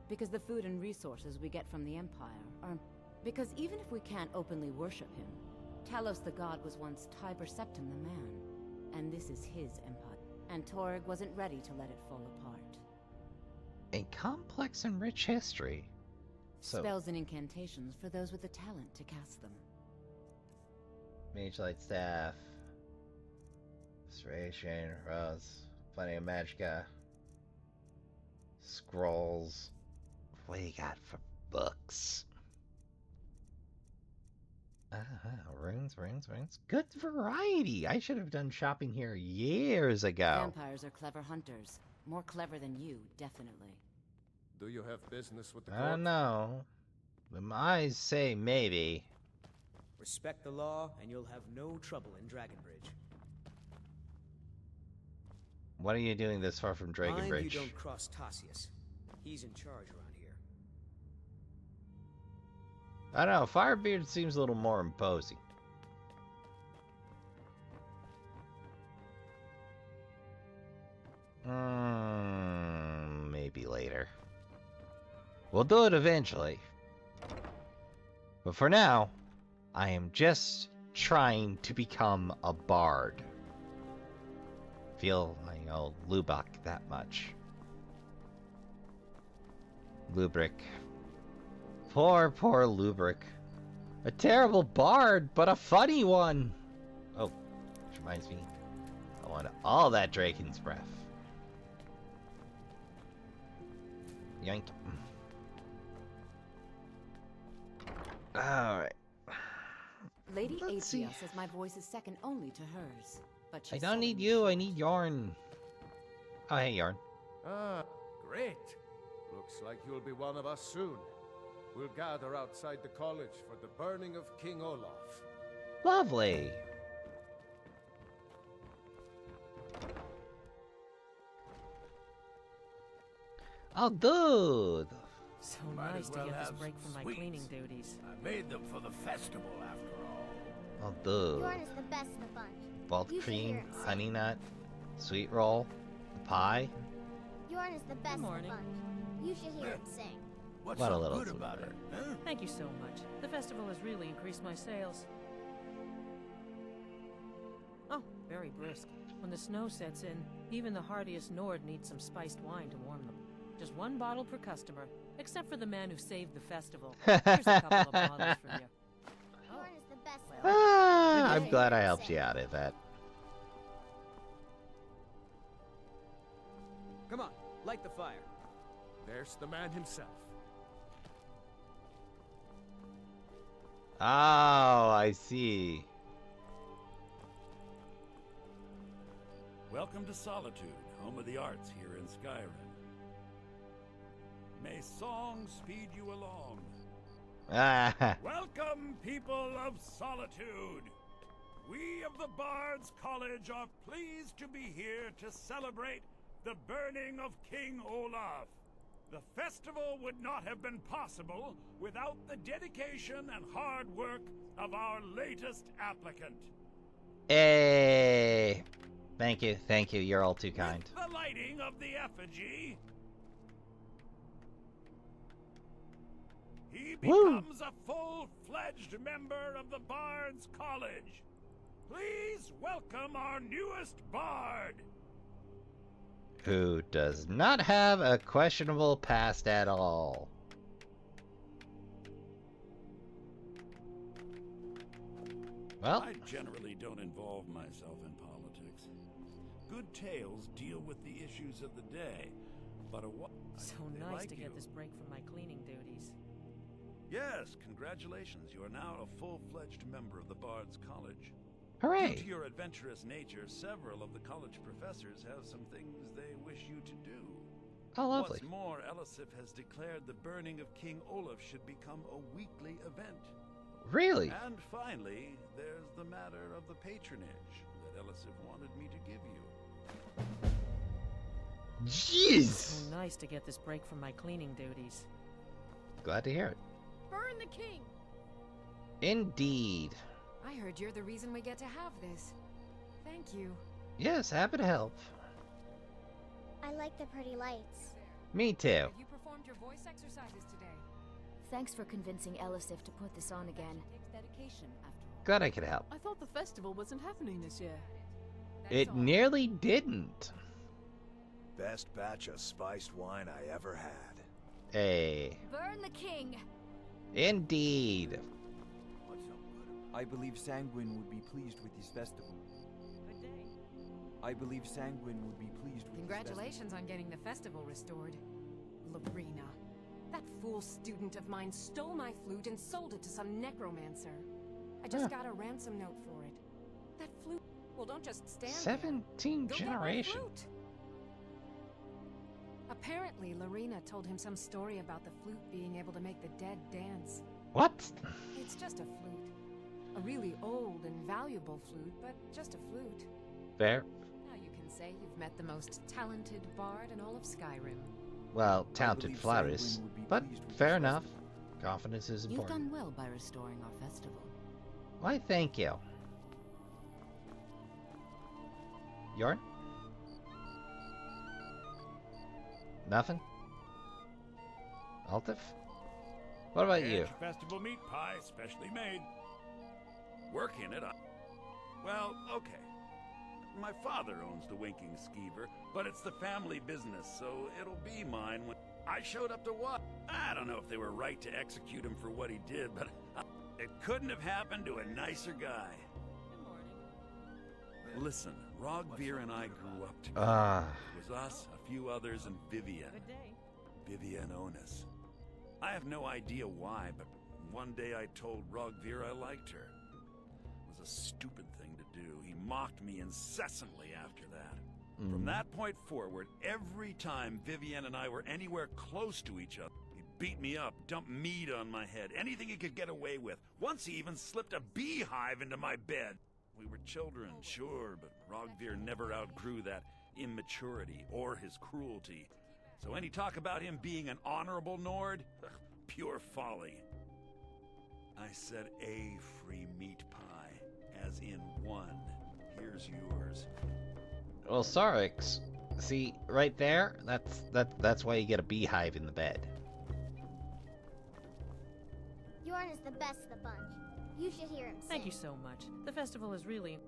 Because the food and resources we get from the Empire are... Because even if we can't openly worship him, Talos the God was once Tiber Septim the man. And this is his empire. And Torig wasn't ready to let it fall apart. A complex and rich history. Spells and incantations for those with the talent to cast them. Mage Light Staff. Restoration, Rose, plenty of magicka. Scrolls. What do you got for books? Runes. Good variety. I should have done shopping here years ago. Vampires are clever hunters. More clever than you, definitely. Do you have business with the I court? don't know. My eyes say maybe. Respect the law, and you'll have no trouble in Dragonbridge. What are you doing this far from Dragonbridge? Mind you don't cross Tassius. He's in charge around here. I don't know. Firebeard seems a little more imposing. Maybe later. We'll do it eventually. But for now, I am just trying to become a bard. Feel like old Lubak that much. Lubric. Poor Lubric. A terrible bard, but a funny one. Oh, which reminds me, I want all that Draken's breath. Yoink. Alright. Lady Athia says my voice is second only to hers. But I don't need you, I need Yorn. Oh, hey, Yorn. Ah, great. Looks like you'll be one of us soon. We'll gather outside the college for the burning of King Olaf. Lovely. Oh, dude. So nice to get this break from my cleaning duties. I made them for the festival, after all. Oh, dude. Yorn is the best of the bunch. Bald You should cream, hear it sing. honey nut, sweet roll, pie. Yorn is the best of the bunch. You should hear it sing. What's What a so little good about it, huh? Thank you so much. The festival has really increased my sales. Oh, very brisk. When the snow sets in, even the hardiest Nord needs some spiced wine to warm them. Just one bottle per customer, except for the man who saved the festival. Here's a couple of bottles for you. Yorn is the best of the bunch. Ah, I'm glad I helped you out of that. Come on, light the fire. There's the man himself. Oh, I see. Welcome to Solitude, home of the arts here in Skyrim. May song speed you along. Ah. Welcome, people of Solitude. We of the Bards College are pleased to be here to celebrate the burning of King Olaf. The festival would not have been possible without the dedication and hard work of our latest applicant. Hey. Thank you. You're all too kind. With the lighting of the effigy, he becomes a full-fledged member of the Bards College. Please welcome our newest bard. Who does not have a questionable past at all. Well, I generally don't involve myself in politics. Good tales deal with the issues of the day, but So nice to get this break from my cleaning duties. Yes, congratulations. You are now a full-fledged member of the Bards College. Hooray! Due to your adventurous nature, several of the college professors have some things they wish you to do. Oh, lovely. What's more, Elisif has declared the burning of King Olaf should become a weekly event. Really? And finally, there's the matter of the patronage that Elisif wanted me to give you. Jeez! So nice to get this break from my cleaning duties. Glad to hear it. Burn the king! Indeed. I heard you're the reason we get to have this. Thank you. Yes, happy to help. I like the pretty lights. Me too. Have you performed your voice exercises today? Thanks for convincing Elisif to put this on again. Dedication, after all. Glad I could help. I thought the festival wasn't happening this year. It nearly didn't. Best batch of spiced wine I ever had. Hey. Burn the king! Indeed. I believe Sanguine would be pleased with this festival. Good day. I believe Sanguine would be pleased with Congratulations on getting the festival restored. Lorena. That fool student of mine stole my flute and sold it to some necromancer. I just got a ransom note for it. That flute... Well, don't just stand 17 there. Go get my generation. flute. Apparently, Lorena told him some story about the flute being able to make the dead dance. What? It's just a flute. A really old and valuable flute, but just a flute. Fair. Now you can say you've met the most talented bard in all of Skyrim. Well, talented flowers. But fair enough. Confidence is You've important. done well by restoring our festival. Why, thank you. Yorn? Nothing? Altif? What about you? Edge Festival meat pie, specially made. Work in it. Well, okay. My father owns the Winking Skeever, but it's the family business, so it'll be mine when I showed up to what? I don't know if they were right to execute him for what he did, but it couldn't have happened to a nicer guy. Good morning. Listen, Rogvir and I grew up together. It was us, a few others, and Vivian. Good day. Vivian Onus. I have no idea why, but one day I told Rogvir I liked her. It was a stupid thing to do. He mocked me incessantly after that. From that point forward, every time Vivian and I were anywhere close to each other, he beat me up, dumped meat on my head, anything he could get away with. Once he even slipped a beehive into my bed. We were children, sure, but Rogvir never outgrew that immaturity or his cruelty. So any talk about him being an honorable Nord? Pure folly. I said a free meat pie, as in one. Here's yours. Well, Sarix, see, right there, that's why you get a beehive in the bed. Yorn is the best of the bunch. You should hear him sing. Thank you so much. The festival is really...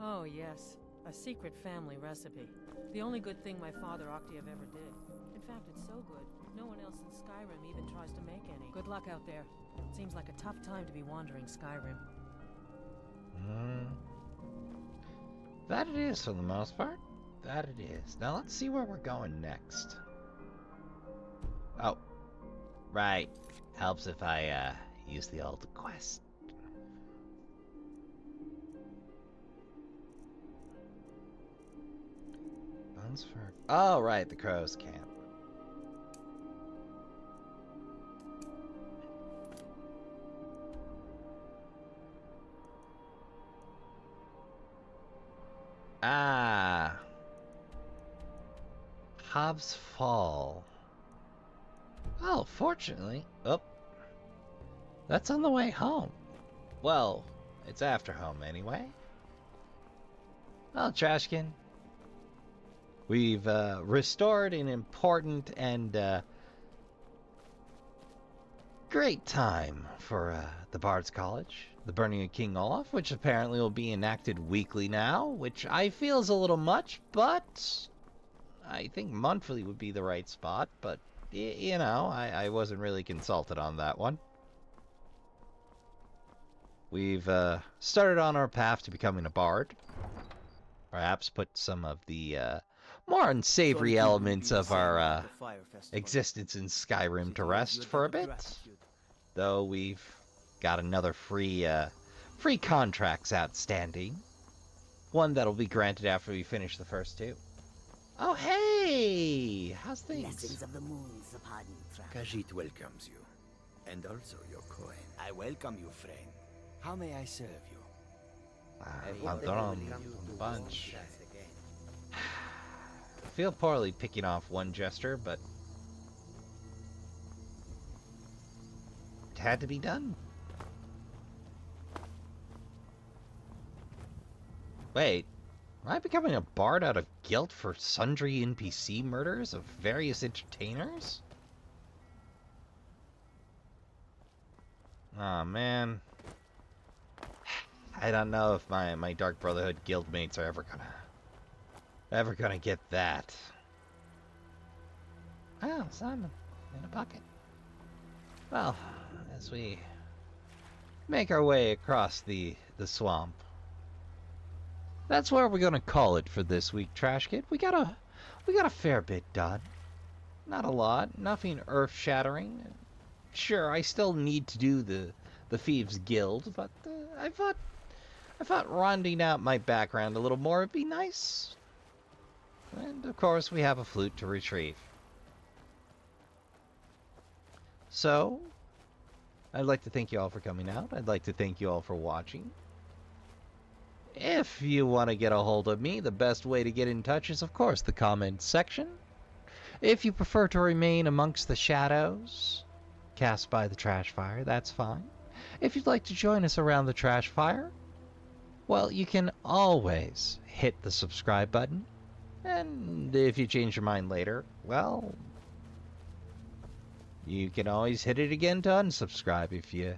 Oh, yes. A secret family recipe. The only good thing my father Octave ever did. In fact, it's so good, no one else in Skyrim even tries to make any. Good luck out there. Seems like a tough time to be wandering Skyrim. That it is for the most part. That it is. Now let's see where we're going next. Oh. Right. Helps if I, use the old quest. Bunsford. Oh, right, the Crow's Camp. Ah. Hobbs Fall. Oh, fortunately. Oh. That's on the way home. Well, it's after home anyway. Well, Trashkin. We've restored an important and great time for the Bards College. The Burning of King Olaf, which apparently will be enacted weekly now, which I feel is a little much, but I think monthly would be the right spot. But, you know, I wasn't really consulted on that one. We've started on our path to becoming a bard. Perhaps put some of the more unsavory elements of our existence in Skyrim to rest for a bit. Though we've got another free contracts outstanding. One that'll be granted after we finish the first two. Oh, hey! How's things? Blessings of the moons upon you, traveler. Khajiit welcomes you. And also your coin. I welcome you, friend. How may I serve you? Well done, a bunch. I feel poorly picking off one jester, but it had to be done. Wait, am I becoming a bard out of guilt for sundry NPC murders of various entertainers? Aw, man. I don't know if my Dark Brotherhood guildmates are ever gonna get that. Oh, Simon, in a bucket. Well, as we make our way across the swamp, that's where we're gonna call it for this week, Trashkin. We got a fair bit done. Not a lot, nothing earth-shattering. Sure, I still need to do the Thieves Guild, but I thought rounding out my background a little more would be nice. And of course, we have a flute to retrieve. So, I'd like to thank you all for coming out. I'd like to thank you all for watching. If you want to get a hold of me, the best way to get in touch is, of course, the comments section. If you prefer to remain amongst the shadows cast by the trash fire, that's fine. If you'd like to join us around the trash fire, well, you can always hit the subscribe button. And if you change your mind later, well, you can always hit it again to unsubscribe if you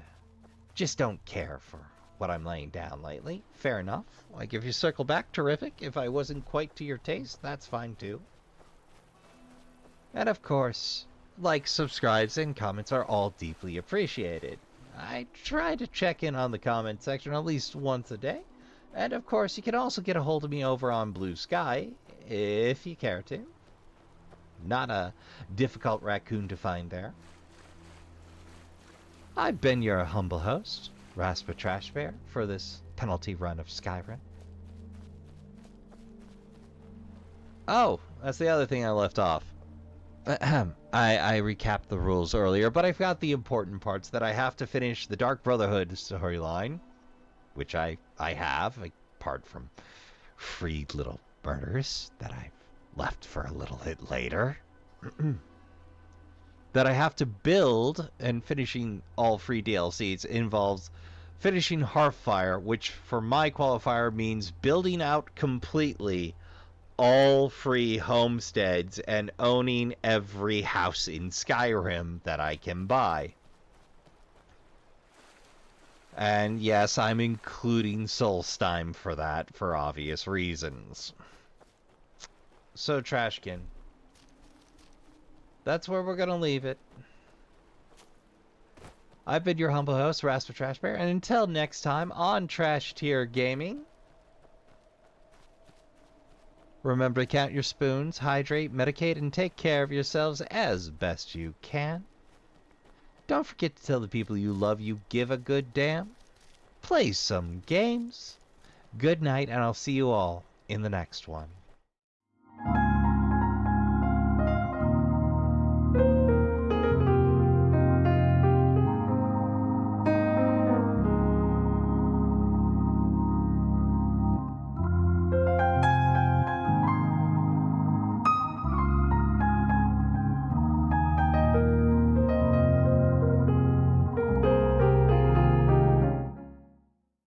just don't care for what I'm laying down lately. Fair enough. Like, if you circle back, terrific. If I wasn't quite to your taste, that's fine too. And of course, likes, subscribes, and comments are all deeply appreciated. I try to check in on the comment section at least once a day. And of course, you can also get a hold of me over on Blue Sky, if you care to. Not a difficult raccoon to find there. I've been your humble host, Raspa Trashbear, for this penalty run of Skyrim. Oh, that's the other thing I left off. I recapped the rules earlier, but I forgot the important parts, that I have to finish the Dark Brotherhood storyline, which I have, apart from free little murders that I've left for a little bit later. That I have to build, and finishing all free DLCs involves finishing Hearthfire, which for my qualifier means building out completely all free homesteads and owning every house in Skyrim that I can buy. And yes, I'm including Solstheim for that, for obvious reasons. So, Trashkin, that's where we're gonna leave it. I've been your humble host, Raspa Trashbear, and until next time on Trash Tier Gaming, remember to count your spoons, hydrate, medicate, and take care of yourselves as best you can. Don't forget to tell the people you love you give a good damn. Play some games. Good night, and I'll see you all in the next one.